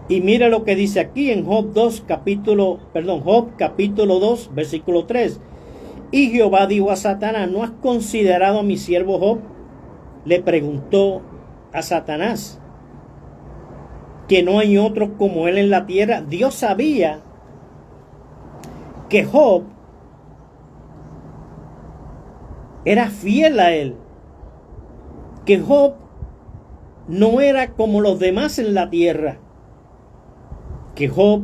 Y mira lo que dice aquí en Job capítulo 2, versículo 3. Y Jehová dijo a Satanás, ¿no has considerado a mi siervo Job? Le preguntó a Satanás, que no hay otro como él en la tierra. Dios sabía que Job era fiel a él, que Job no era como los demás en la tierra, que Job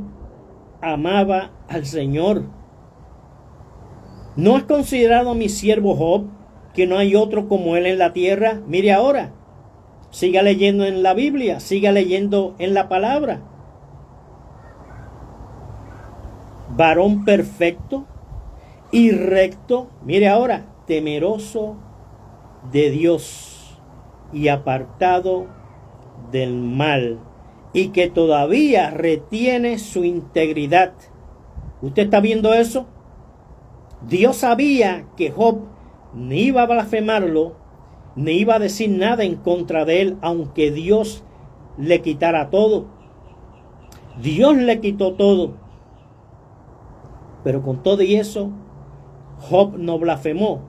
amaba al Señor. ¿No has considerado a mi siervo Job, que no hay otro como él en la tierra? Mire ahora, siga leyendo en la Biblia, siga leyendo en la palabra. Varón perfecto y recto, mire ahora, temeroso de Dios y apartado del mal, y que todavía retiene su integridad. ¿Usted está viendo eso? Dios sabía que Job ni iba a blasfemarlo, ni iba a decir nada en contra de él, aunque Dios le quitara todo. Dios le quitó todo. Pero con todo y eso, Job no blasfemó.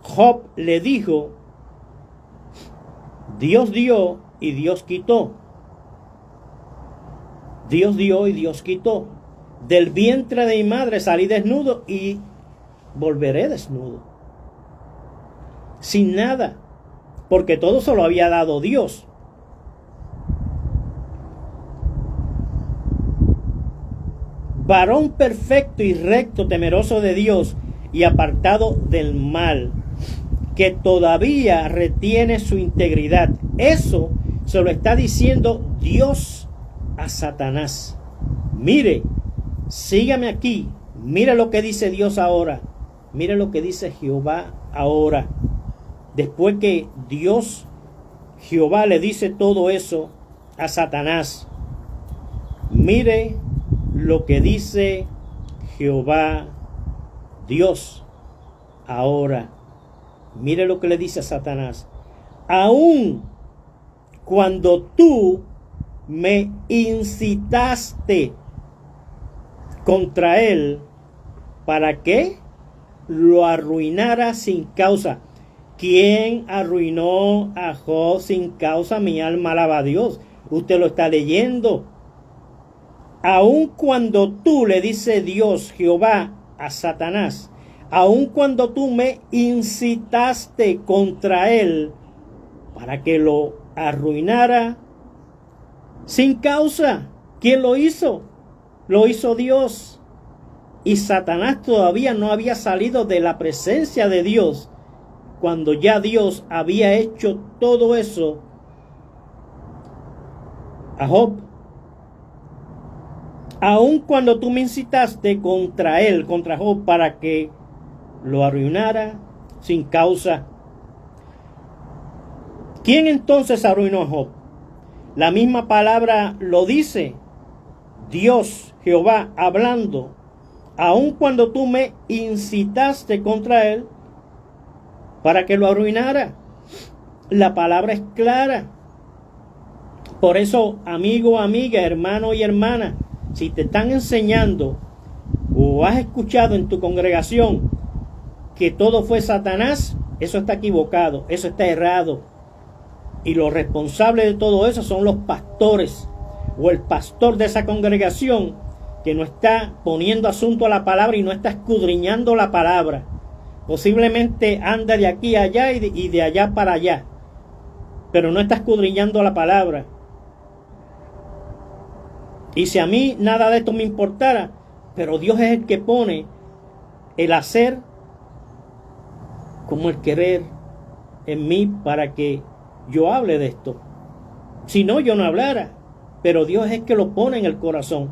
Job le dijo, Dios dio y Dios quitó. Dios dio y Dios quitó. Del vientre de mi madre salí desnudo y volveré desnudo. Sin nada, porque todo se lo había dado Dios. Varón perfecto y recto, temeroso de Dios y apartado del mal, que todavía retiene su integridad. Eso se lo está diciendo Dios a Satanás. Mire, sígame aquí. Mire lo que dice Dios ahora. Mire lo que dice Jehová ahora. Después que Dios, Jehová, le dice todo eso a Satanás. Mire lo que dice Jehová, Dios, ahora. Mire lo que le dice a Satanás. Aun cuando tú me incitaste contra él, ¿para qué? Lo arruinara sin causa. ¿Quién arruinó a Job sin causa? Mi alma alaba a Dios. Usted lo está leyendo. Aun cuando tú, le dice Dios, Jehová, a Satanás, aun cuando tú me incitaste contra él para que lo arruinara sin causa. ¿Quién lo hizo? Lo hizo Dios. Y Satanás todavía no había salido de la presencia de Dios cuando ya Dios había hecho todo eso a Job. Aun cuando tú me incitaste contra él, contra Job, para que lo arruinara sin causa. ¿Quién entonces arruinó a Job? La misma palabra lo dice. Dios, Jehová, hablando. Aun cuando tú me incitaste contra él, para que lo arruinara. La palabra es clara. Por eso, amigo, amiga, hermano y hermana, si te están enseñando o has escuchado en tu congregación que todo fue Satanás, eso está equivocado, eso está errado. Y los responsables de todo eso son los pastores o el pastor de esa congregación que no está poniendo asunto a la palabra y no está escudriñando la palabra. Posiblemente anda de aquí a allá y de allá para allá, pero no está escudriñando la palabra. Y si a mí nada de esto me importara, pero Dios es el que pone el hacer como el querer en mí para que yo hable de esto. Si no, yo no hablara, pero Dios es el que lo pone en el corazón.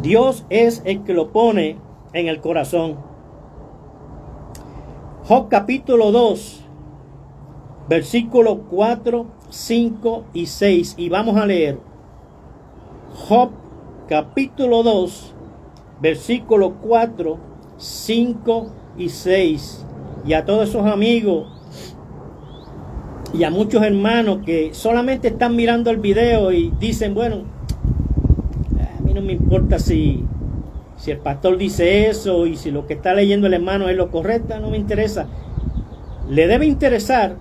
Dios es el que lo pone en el corazón. Job capítulo 2, versículos 4, 5 y 6. Y vamos a leer. Job capítulo 2, versículos 4, 5 y 6. Y a todos esos amigos y a muchos hermanos que solamente están mirando el video y dicen, bueno, a mí no me importa si el pastor dice eso y si lo que está leyendo el hermano es lo correcto, no me interesa. Le debe interesar,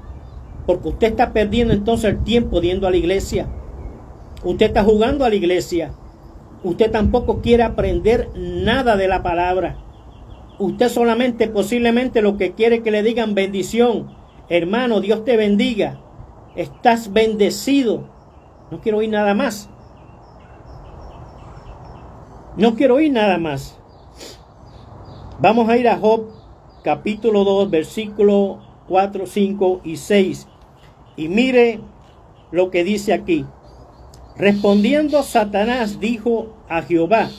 porque usted está perdiendo entonces el tiempo yendo a la iglesia. Usted está jugando a la iglesia. Usted tampoco quiere aprender nada de la palabra. Usted solamente posiblemente lo que quiere es que le digan bendición. Hermano, Dios te bendiga. Estás bendecido. No quiero oír nada más. No quiero oír nada más. Vamos a ir a Job capítulo 2, versículos 4, 5 y 6. Y mire lo que dice aquí. Respondiendo Satanás dijo a Jehová.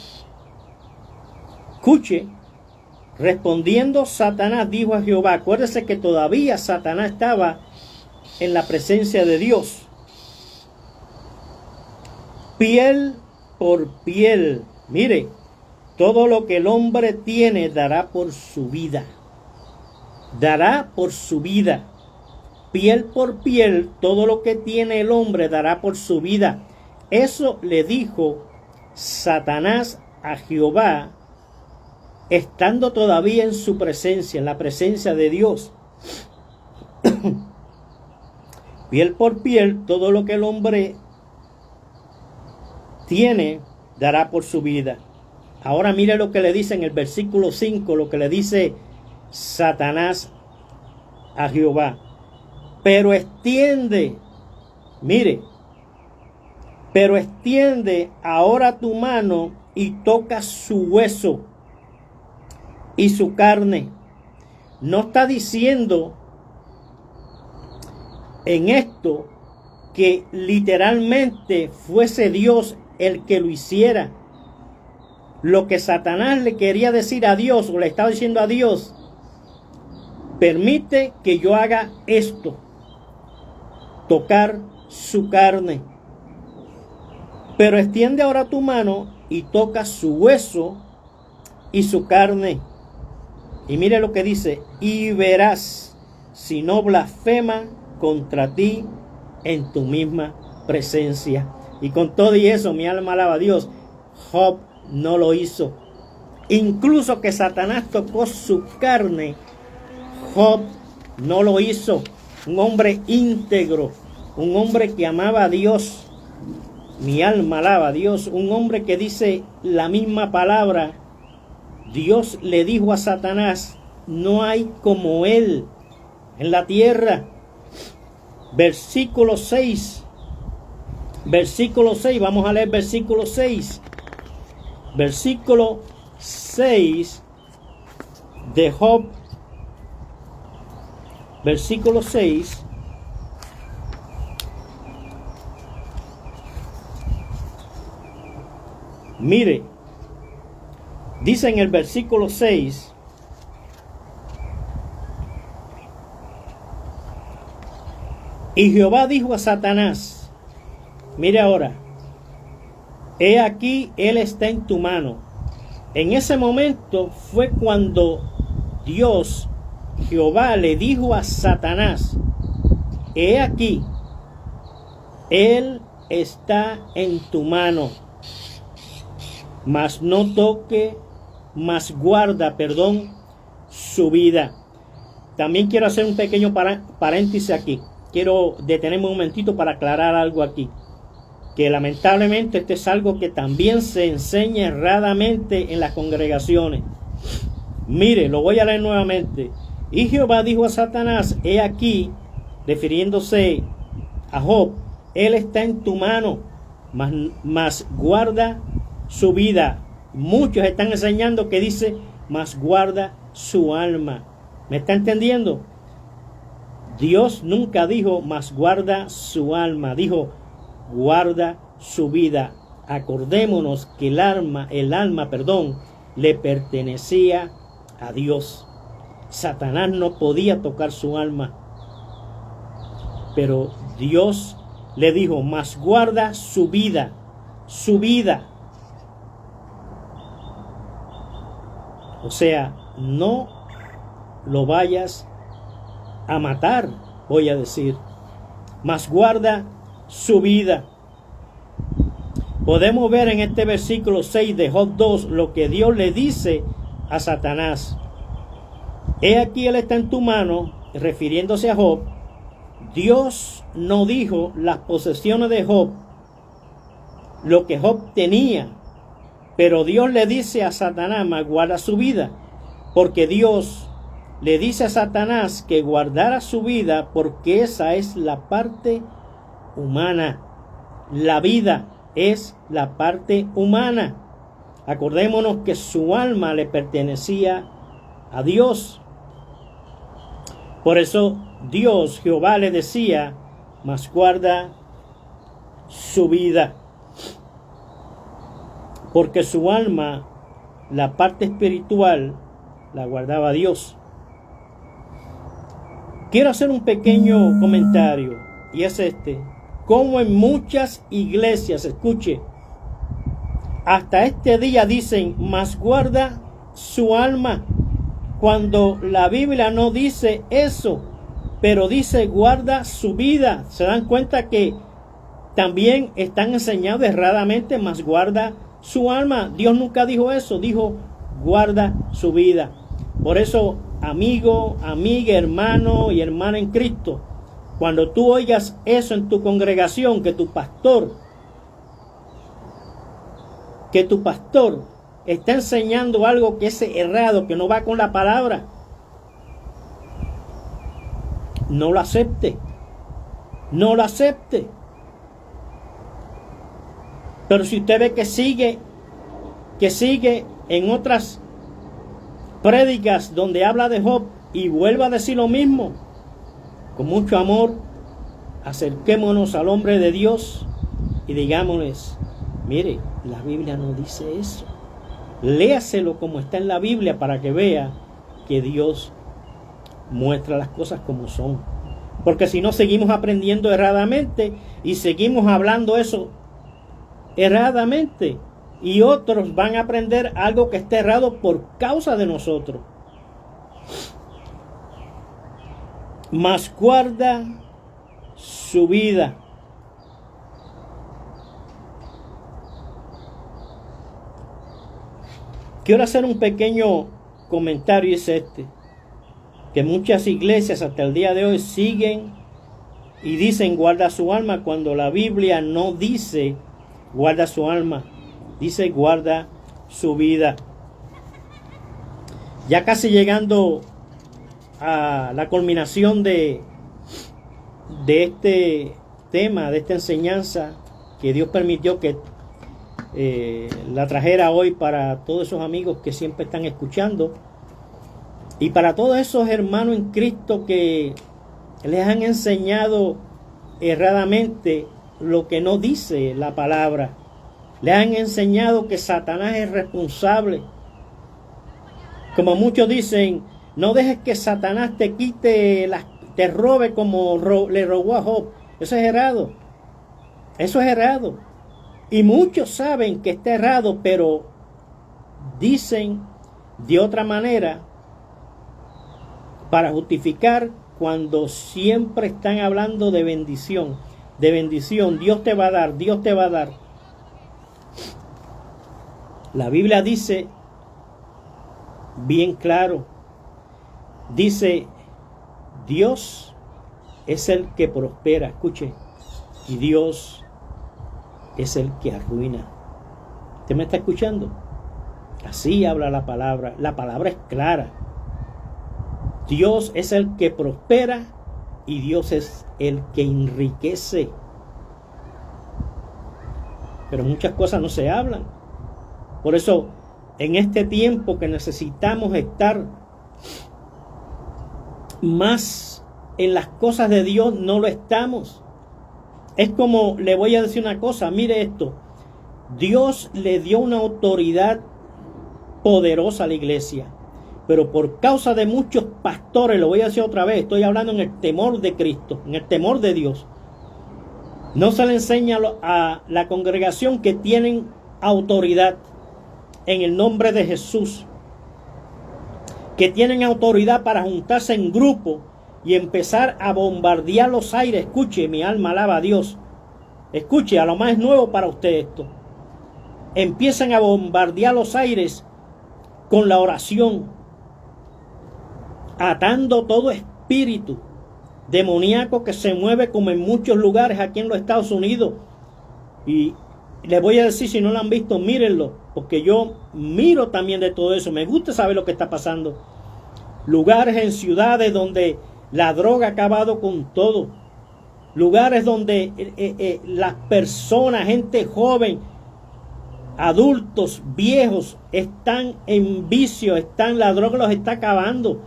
Escuche. Respondiendo Satanás dijo a Jehová. Acuérdese que todavía Satanás estaba en la presencia de Dios. Piel por piel. Mire, todo lo que el hombre tiene dará por su vida. Dará por su vida. Piel por piel, todo lo que tiene el hombre dará por su vida. Eso le dijo Satanás a Jehová, estando todavía en su presencia, en la presencia de Dios. Piel por piel, todo lo que el hombre tiene, dará por su vida. Ahora mire lo que le dice en el versículo 5, lo que le dice Satanás a Jehová. Pero extiende, mire, pero extiende ahora tu mano y toca su hueso y su carne. No está diciendo en esto que literalmente fuese Dios el que lo hiciera. Lo que Satanás le quería decir a Dios, o le estaba diciendo a Dios: permite que yo haga esto, tocar su carne. Pero extiende ahora tu mano y toca su hueso y su carne. Y mire lo que dice: y verás si no blasfema contra ti en tu misma presencia. Y con todo y eso, mi alma alaba a Dios, Job no lo hizo. Incluso que Satanás tocó su carne, Job no lo hizo. Un hombre íntegro, un hombre que amaba a Dios, mi alma alaba a Dios, un hombre que dice la misma palabra. Dios le dijo a Satanás: no hay como él en la tierra. Versículo 6. Versículo 6, vamos a leer versículo 6. Versículo 6 de Job. Versículo 6. Mire, dice en el versículo 6: y Jehová dijo a Satanás, mire ahora, he aquí, él está en tu mano. En ese momento fue cuando Dios, Jehová, le dijo a Satanás: he aquí, él está en tu mano, mas no toque, mas guarda, su vida. También quiero hacer un pequeño paréntesis aquí. Quiero detenerme un momentito para aclarar algo aquí, que lamentablemente esto es algo que también se enseña erradamente en las congregaciones. Mire, lo voy a leer nuevamente. Y Jehová dijo a Satanás: he aquí, refiriéndose a Job, él está en tu mano, mas guarda su vida. Muchos están enseñando que dice: mas guarda su alma. ¿Me está entendiendo? Dios nunca dijo: mas guarda su alma, dijo: guarda su vida. Acordémonos que el alma, le pertenecía a Dios. Satanás no podía tocar su alma, pero Dios le dijo: mas guarda su vida, su vida. O sea, no lo vayas a matar, voy a decir, mas guarda su vida. Podemos ver en este versículo 6 de Job 2 lo que Dios le dice a Satanás: he aquí, él está en tu mano, refiriéndose a Job. Dios no dijo las posesiones de Job, lo que Job tenía, pero Dios le dice a Satanás: mas guarda su vida, porque Dios le dice a Satanás que guardara su vida, porque esa es la parte humana. La vida es la parte humana. Acordémonos que su alma le pertenecía a Dios. Por eso Dios, Jehová, le decía: mas guarda su vida, porque su alma, la parte espiritual, la guardaba Dios. Quiero hacer un pequeño comentario, y es este: como en muchas iglesias, escuche, hasta este día dicen: mas guarda su alma, cuando la Biblia no dice eso, pero dice: guarda su vida. ¿Se dan cuenta que también están enseñados erradamente? Mas guarda su alma. Dios nunca dijo eso, dijo: guarda su vida. Por eso, amigo, amiga, hermano y hermana en Cristo, cuando tú oigas eso en tu congregación, que tu pastor que tu pastor está enseñando algo que es errado, que no va con la palabra, no lo acepte. No lo acepte. Pero si usted ve que sigue en otras prédicas donde habla de Job y vuelve a decir lo mismo, con mucho amor, acerquémonos al hombre de Dios y digámosles: mire, la Biblia no dice eso. Léaselo como está en la Biblia para que vea que Dios muestra las cosas como son. Porque si no, seguimos aprendiendo erradamente y seguimos hablando eso erradamente. Y otros van a aprender algo que está errado por causa de nosotros. Mas guarda su vida. Quiero hacer un pequeño comentario y es este: que muchas iglesias hasta el día de hoy siguen y dicen guarda su alma, cuando la Biblia no dice guarda su alma, dice guarda su vida. Ya casi llegando a la culminación de este tema, de esta enseñanza que Dios permitió que la trajera hoy para todos esos amigos que siempre están escuchando. Y para todos esos hermanos en Cristo que les han enseñado erradamente lo que no dice la palabra. Les han enseñado que Satanás es responsable. Como muchos dicen, no dejes que Satanás te quite, te robe como le robó a Job. Eso es errado. Eso es errado. Y muchos saben que está errado, pero dicen de otra manera para justificar, cuando siempre están hablando de bendición. De bendición. Dios te va a dar, Dios te va a dar. La Biblia dice bien claro. Dice: Dios es el que prospera. Escuche. Y Dios es el que arruina. ¿Usted me está escuchando? Así habla la palabra. La palabra es clara. Dios es el que prospera y Dios es el que enriquece. Pero muchas cosas no se hablan. Por eso, en este tiempo que necesitamos estar más en las cosas de Dios, no lo estamos. Es como, le voy a decir una cosa, mire esto. Dios le dio una autoridad poderosa a la iglesia. Pero por causa de muchos pastores, lo voy a decir otra vez, estoy hablando en el temor de Cristo, en el temor de Dios. No se le enseña a la congregación que tienen autoridad en el nombre de Jesús, que tienen autoridad para juntarse en grupo y empezar a bombardear los aires. Escuche, mi alma alaba a Dios. Escuche, a lo más nuevo para usted esto. Empiezan a bombardear los aires con la oración, atando todo espíritu demoníaco que se mueve, como en muchos lugares aquí en los Estados Unidos. Y les voy a decir, si no lo han visto, mírenlo, porque yo miro también de todo eso. Me gusta saber lo que está pasando. Lugares en ciudades donde la droga ha acabado con todo. Lugares donde las personas, gente joven, adultos, viejos, están en vicio, la droga los está acabando.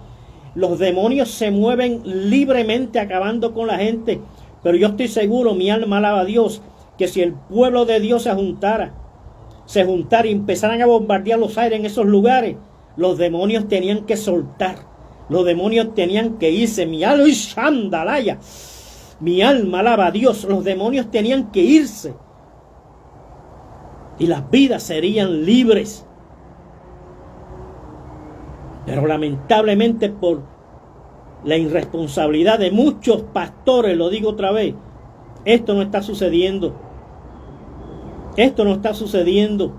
Los demonios se mueven libremente acabando con la gente. Pero yo estoy seguro, mi alma alaba a Dios, que si el pueblo de Dios se juntara y empezaran a bombardear los aires en esos lugares, los demonios tenían que soltar. Los demonios tenían que irse. Mi alma, Shandalaya, mi alma alaba a Dios. Los demonios tenían que irse. Y las vidas serían libres. Pero lamentablemente, por la irresponsabilidad de muchos pastores, lo digo otra vez, esto no está sucediendo. Esto no está sucediendo.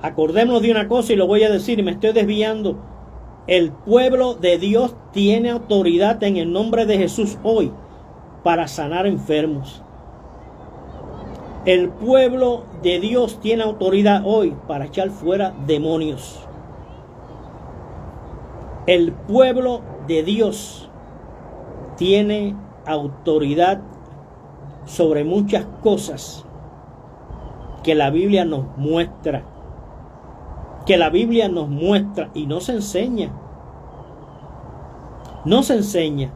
Acordémonos de una cosa, y lo voy a decir y me estoy desviando. El pueblo de Dios tiene autoridad en el nombre de Jesús hoy para sanar enfermos. El pueblo de Dios tiene autoridad hoy para echar fuera demonios. El pueblo de Dios tiene autoridad sobre muchas cosas que la Biblia nos muestra. Que la Biblia nos muestra y no se enseña. No se enseña.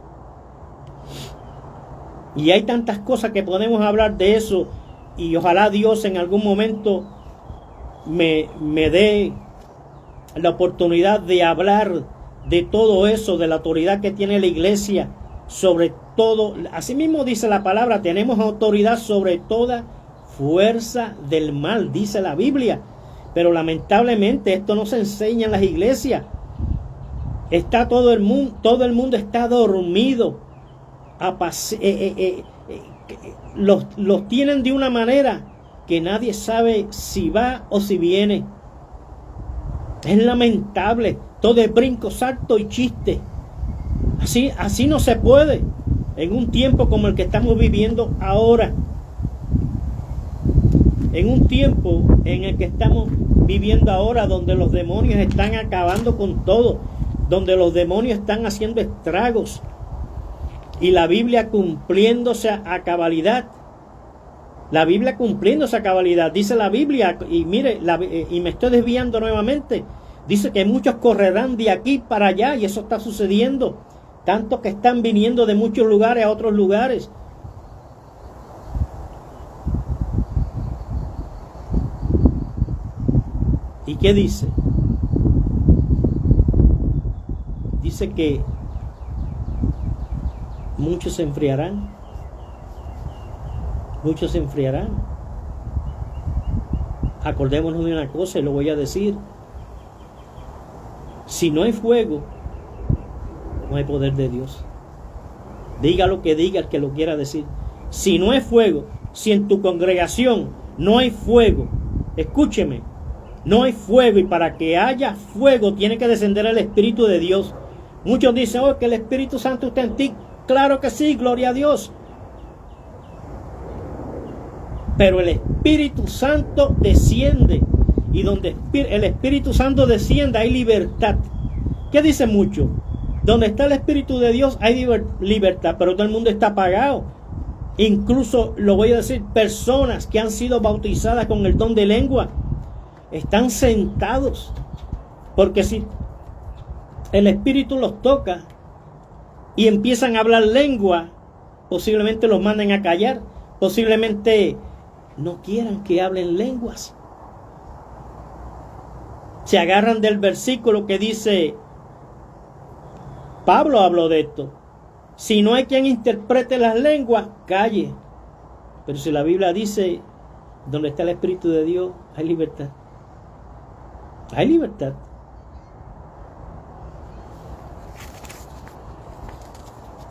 Y hay tantas cosas que podemos hablar de eso. Y ojalá Dios en algún momento me dé la oportunidad de hablar de todo eso, de la autoridad que tiene la iglesia sobre todo. Así mismo dice la palabra, tenemos autoridad sobre toda fuerza del mal, dice la Biblia. Pero lamentablemente esto no se enseña en las iglesias. Está todo el mundo está dormido. Los tienen de una manera que nadie sabe si va o si viene. Es lamentable. Todo es brinco, salto y chiste. Así no se puede en un tiempo como el que estamos viviendo ahora. En un tiempo en el que estamos viviendo ahora, donde los demonios están acabando con todo, donde los demonios están haciendo estragos, y la Biblia cumpliéndose a cabalidad. La Biblia cumpliéndose a cabalidad. Dice la Biblia, y mire, y me estoy desviando nuevamente, dice que muchos correrán de aquí para allá, y eso está sucediendo. Tanto que están viniendo de muchos lugares a otros lugares. ¿Y qué dice? Dice que muchos se enfriarán. Muchos se enfriarán. Acordémonos de una cosa y lo voy a decir. Si no hay fuego, no hay poder de Dios. Diga lo que diga el que lo quiera decir. Si no hay fuego, si en tu congregación no hay fuego, escúcheme, no hay fuego, y para que haya fuego tiene que descender el Espíritu de Dios. Muchos dicen, oh, que el Espíritu Santo está en ti. Claro que sí, gloria a Dios. Pero el Espíritu Santo desciende, y donde el Espíritu Santo desciende hay libertad. ¿Qué dice mucho? Donde está el Espíritu de Dios hay libertad, pero todo el mundo está apagado. Incluso, lo voy a decir, personas que han sido bautizadas con el don de lengua están sentados, porque si el Espíritu los toca y empiezan a hablar lengua, posiblemente los manden a callar, posiblemente no quieran que hablen lenguas. Se agarran del versículo que dice, Pablo habló de esto, si no hay quien interprete las lenguas, calle. Pero si la Biblia dice, donde está el Espíritu de Dios, hay libertad. Hay libertad.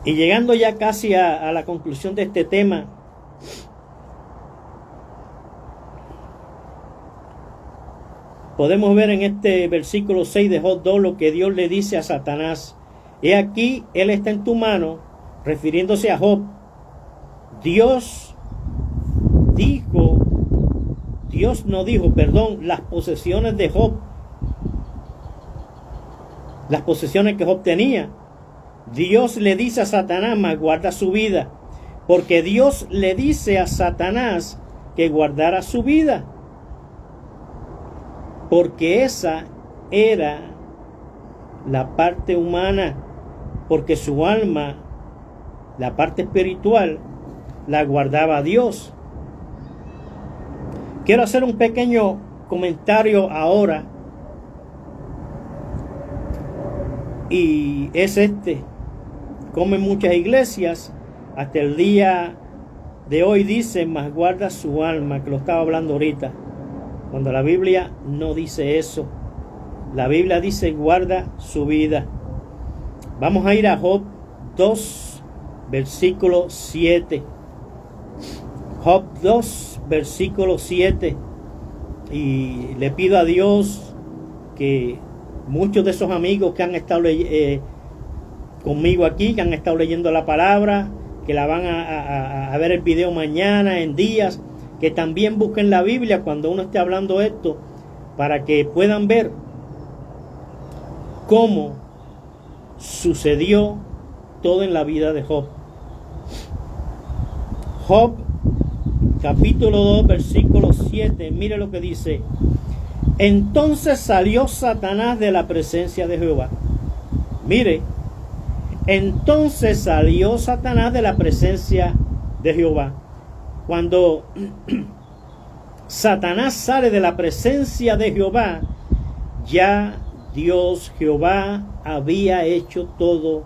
Y llegando ya casi a la conclusión de este tema, podemos ver en este versículo 6 de Job 2 lo que Dios le dice a Satanás. He aquí, él está en tu mano, refiriéndose a Job. Dios no dijo, las posesiones de Job, las posesiones que Job tenía. Dios le dice a Satanás, mas guarda su vida, porque Dios le dice a Satanás que guardara su vida, porque esa era la parte humana, porque su alma, la parte espiritual, la guardaba Dios. Quiero hacer un pequeño comentario ahora, y es como en muchas iglesias hasta el día de hoy dicen, mas guarda su alma, que lo estaba hablando ahorita, cuando la Biblia no dice eso. La Biblia dice guarda su vida. Vamos a ir a Job 2, versículo 7. Job 2, versículo 7. Y le pido a Dios que muchos de esos amigos que han estado conmigo aquí, que han estado leyendo la palabra, que la van a ver el video mañana, en días, que también busquen la Biblia cuando uno esté hablando esto, para que puedan ver cómo sucedió todo en la vida de Job. Job, capítulo 2, versículo 7, mire lo que dice. Entonces salió Satanás de la presencia de Jehová. Mire, entonces salió Satanás de la presencia de Jehová. Cuando Satanás sale de la presencia de Jehová, ya Dios, Jehová, había hecho todo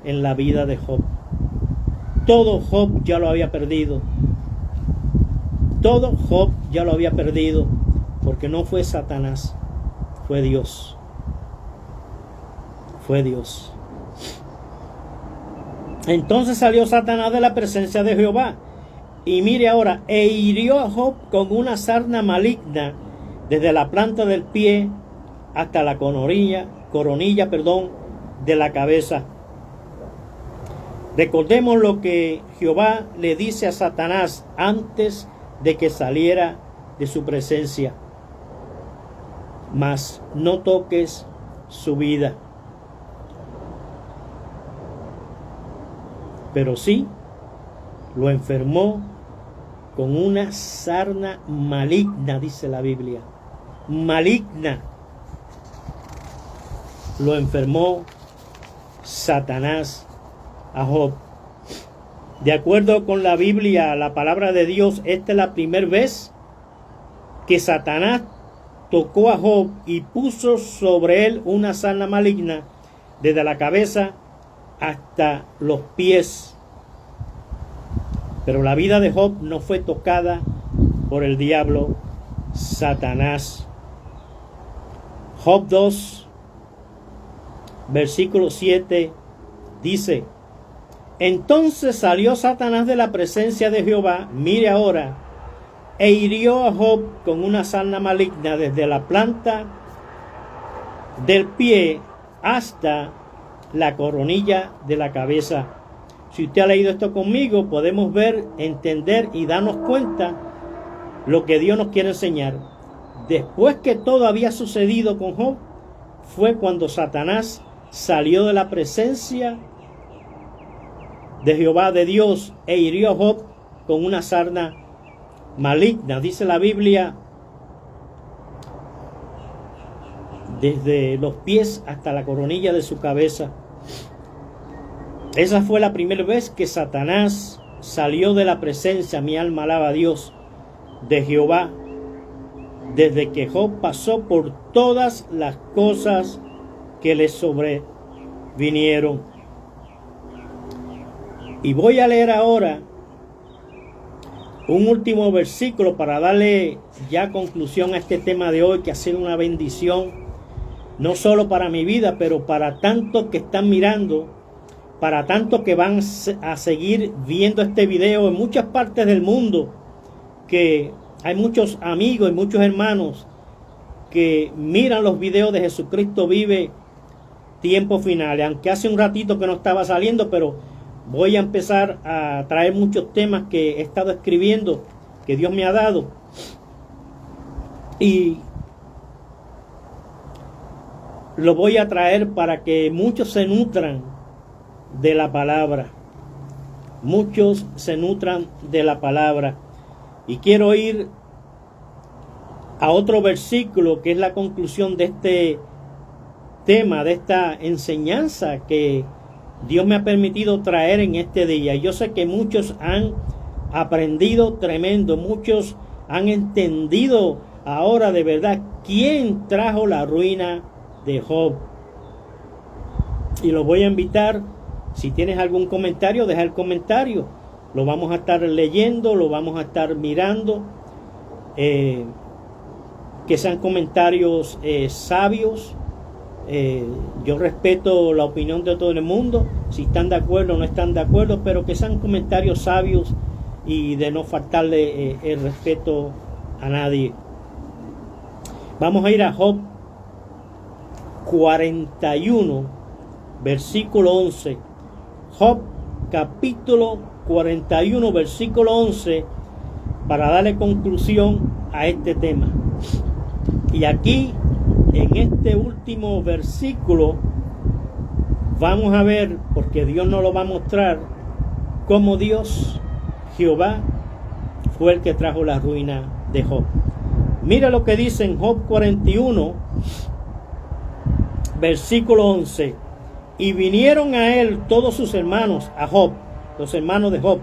en la vida de Job. Todo Job ya lo había perdido. Todo Job ya lo había perdido, porque no fue Satanás, fue Dios. Fue Dios. Entonces salió Satanás de la presencia de Jehová. Y mire ahora, e hirió a Job con una sarna maligna desde la planta del pie hasta la coronilla, de la cabeza. Recordemos lo que Jehová le dice a Satanás antes de que saliera de su presencia. Mas no toques su vida. Pero sí lo enfermó con una sarna maligna, dice la Biblia. Maligna. Lo enfermó Satanás a Job. De acuerdo con la Biblia, la palabra de Dios, esta es la primera vez que Satanás tocó a Job y puso sobre él una sarna maligna desde la cabeza hasta los pies. Pero la vida de Job no fue tocada por el diablo Satanás. Job 2, versículo 7 dice: entonces salió Satanás de la presencia de Jehová, mire ahora, e hirió a Job con una sarna maligna desde la planta del pie hasta la coronilla de la cabeza. Si usted ha leído esto conmigo, podemos ver, entender y darnos cuenta lo que Dios nos quiere enseñar. Después que todo había sucedido con Job, fue cuando Satanás salió de la presencia de Jehová, de Dios, e hirió a Job con una sarna maligna. Dice la Biblia, desde los pies hasta la coronilla de su cabeza. Esa fue la primera vez que Satanás salió de la presencia, mi alma alaba a Dios, de Jehová, desde que Job pasó por todas las cosas que le sobrevinieron. Y voy a leer ahora un último versículo para darle ya conclusión a este tema de hoy, que ha sido una bendición, no solo para mi vida, pero para tantos que están mirando, para tantos que van a seguir viendo este video en muchas partes del mundo, que hay muchos amigos y muchos hermanos que miran los videos de Jesucristo Vive Tiempos Finales. Aunque hace un ratito que no estaba saliendo, pero voy a empezar a traer muchos temas que he estado escribiendo, que Dios me ha dado. Y lo voy a traer para que muchos se nutran de la palabra. Muchos se nutran de la palabra. Y quiero ir a otro versículo que es la conclusión de este tema, de esta enseñanza que Dios me ha permitido traer en este día. Yo sé que muchos han aprendido tremendo, muchos han entendido ahora de verdad quién trajo la ruina de Job. Y los voy a invitar, si tienes algún comentario, deja el comentario. Lo vamos a estar leyendo, lo vamos a estar mirando. Que sean comentarios sabios. Yo respeto la opinión de todo el mundo, si están de acuerdo o no están de acuerdo, pero que sean comentarios sabios y de no faltarle el respeto a nadie. Vamos a ir a Job 41, versículo 11. Job capítulo 41, versículo 11, para darle conclusión a este tema. Y aquí, en este último versículo, vamos a ver, porque Dios nos lo va a mostrar, cómo Dios, Jehová, fue el que trajo la ruina de Job. Mira lo que dice en Job 41, versículo 11. Y vinieron a él todos sus hermanos, a Job, los hermanos de Job,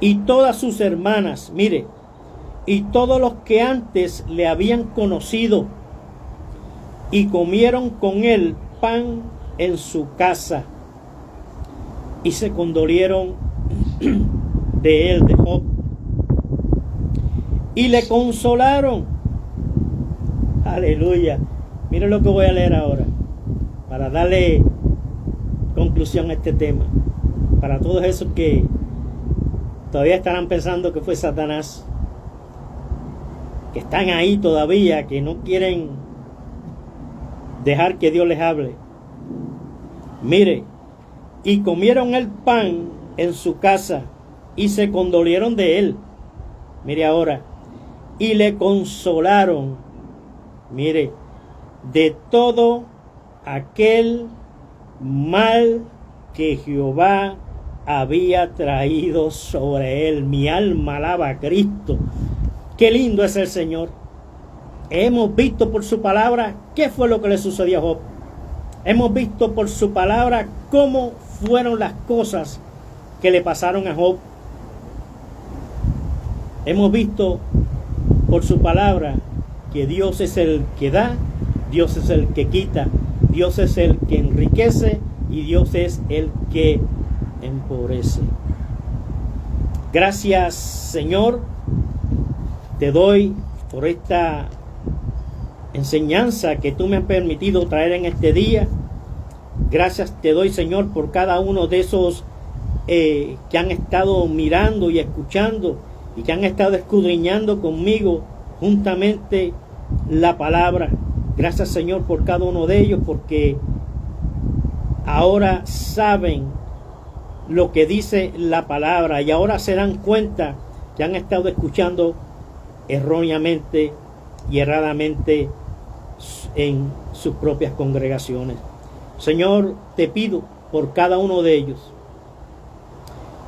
y todas sus hermanas, mire, y todos los que antes le habían conocido, y comieron con él pan en su casa, y se condolieron de él, de Job, y le consolaron. Aleluya. Miren lo que voy a leer ahora, para darle conclusión a este tema, para todos esos que todavía estarán pensando que fue Satanás, que están ahí todavía, que no quieren dejar que Dios les hable. Mire, y comieron el pan en su casa y se condolieron de él. Mire ahora, y le consolaron, mire, de todo aquel mal que Jehová había traído sobre él. Mi alma alaba a Cristo. Qué lindo es el Señor. Hemos visto por su palabra qué fue lo que le sucedió a Job. Hemos visto por su palabra cómo fueron las cosas que le pasaron a Job. Hemos visto por su palabra que Dios es el que da, Dios es el que quita, Dios es el que enriquece y Dios es el que empobrece. Gracias, Señor, te doy por esta enseñanza que tú me has permitido traer en este día. Gracias te doy, Señor, por cada uno de esos que han estado mirando y escuchando y que han estado escudriñando conmigo juntamente la palabra. Gracias, Señor, por cada uno de ellos, porque ahora saben lo que dice la palabra y ahora se dan cuenta que han estado escuchando erróneamente y erradamente en sus propias congregaciones. Señor, te pido por cada uno de ellos.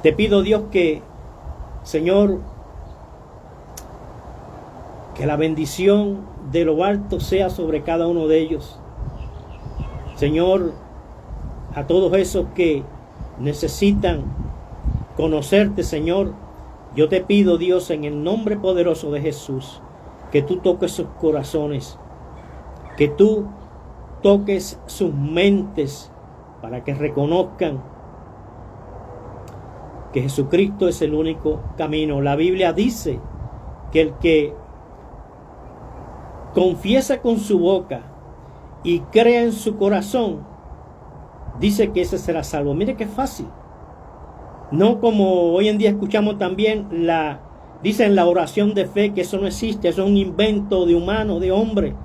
Te pido, Dios, que, Señor, que la bendición de lo alto sea sobre cada uno de ellos. Señor, a todos esos que necesitan conocerte, Señor, yo te pido, Dios, en el nombre poderoso de Jesús, que tú toques sus corazones, que tú toques sus mentes para que reconozcan que Jesucristo es el único camino. La Biblia dice que el que confiesa con su boca y crea en su corazón, dice que ese será salvo. Mire qué fácil. No como hoy en día escuchamos también dicen la oración de fe, que eso no existe, eso es un invento de humano, de hombre.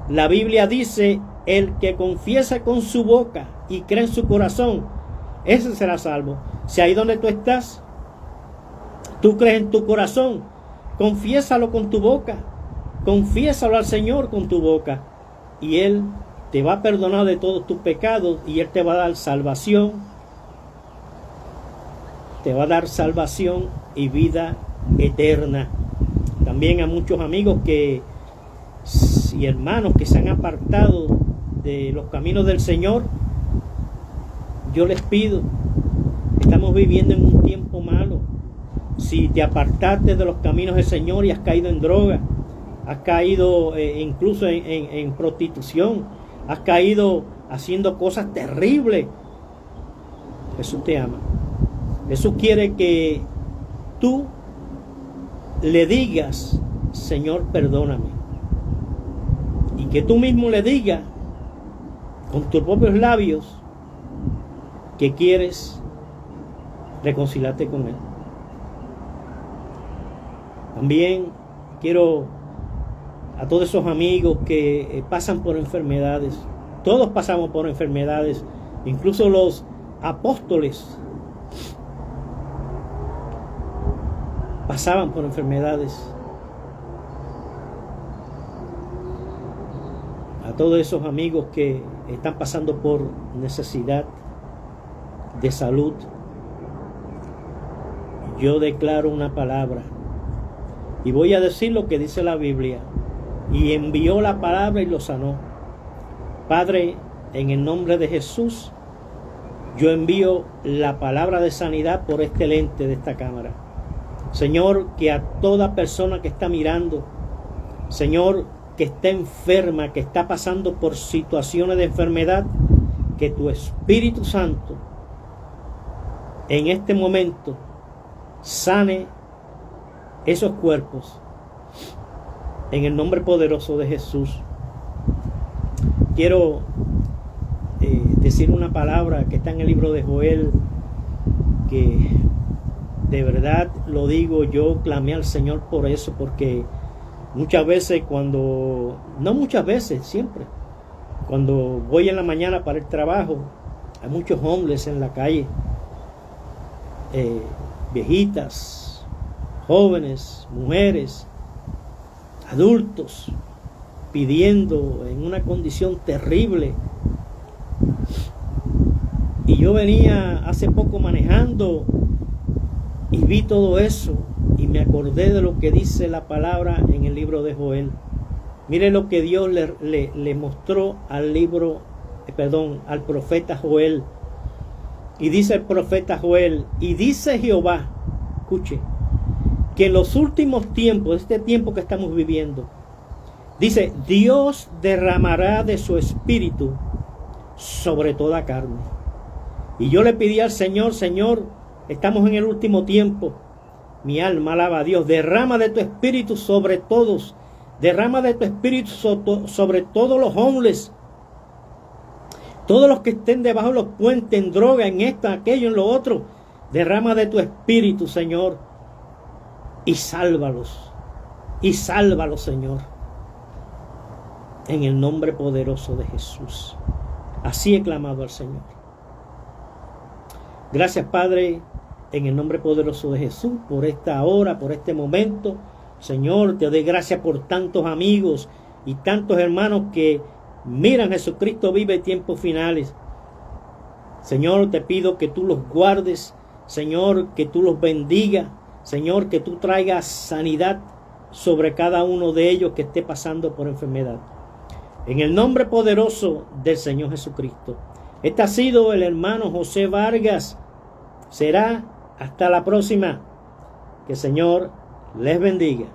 La Biblia dice, el que confiesa con su boca y cree en su corazón, ese será salvo. Si ahí donde tú estás, tú crees en tu corazón, confiésalo con tu boca, confiésalo al Señor con tu boca, y Él te va a perdonar de todos tus pecados y Él te va a dar salvación. Te va a dar salvación y vida eterna. También a muchos amigos y hermanos que se han apartado de los caminos del Señor, yo les pido, estamos viviendo en un tiempo malo. Si te apartaste de los caminos del Señor y has caído en droga, has caído incluso en prostitución, has caído haciendo cosas terribles, Jesús te ama. Jesús quiere que tú le digas, Señor, perdóname. Y que tú mismo le digas con tus propios labios que quieres reconciliarte con Él. También quiero a todos esos amigos que pasan por enfermedades. Todos pasamos por enfermedades, incluso los apóstoles pasaban por enfermedades. A todos esos amigos que están pasando por necesidad de salud, yo declaro una palabra y voy a decir lo que dice la Biblia. Y envió la palabra y lo sanó. Padre, en el nombre de Jesús, yo envío la palabra de sanidad por este lente de esta cámara. Señor, que a toda persona que está mirando, Señor, que está enferma, que está pasando por situaciones de enfermedad, que tu Espíritu Santo en este momento sane esos cuerpos en el nombre poderoso de Jesús. Quiero decir una palabra que está en el libro de Joel, que de verdad lo digo, yo clamé al Señor por eso, porque muchas veces siempre, cuando voy en la mañana para el trabajo, hay muchos hombres en la calle, viejitas, jóvenes, mujeres, adultos, pidiendo en una condición terrible. Y yo venía hace poco manejando y vi todo eso y me acordé de lo que dice la palabra en el libro de Joel. Mire lo que Dios le mostró al profeta Joel. Y dice el profeta Joel, y dice Jehová, escuche, que en los últimos tiempos, este tiempo que estamos viviendo, dice, Dios derramará de su espíritu sobre toda carne. Y yo le pedí al Señor, Señor, estamos en el último tiempo, mi alma alaba a Dios, derrama de tu espíritu sobre todos, derrama de tu espíritu sobre todos los hombres, todos los que estén debajo de los puentes, en droga, en esto, en aquello, en lo otro, derrama de tu espíritu, Señor, y sálvalos, Señor, en el nombre poderoso de Jesús. Así he clamado al Señor. Gracias, Padre, en el nombre poderoso de Jesús, por esta hora, por este momento. Señor, te doy gracias por tantos amigos y tantos hermanos que miran Jesucristo vive en tiempos finales. Señor, te pido que tú los guardes, Señor, que tú los bendigas, Señor, que tú traigas sanidad sobre cada uno de ellos que esté pasando por enfermedad. En el nombre poderoso del Señor Jesucristo. Este ha sido el hermano José Vargas. Será hasta la próxima. Que el Señor les bendiga.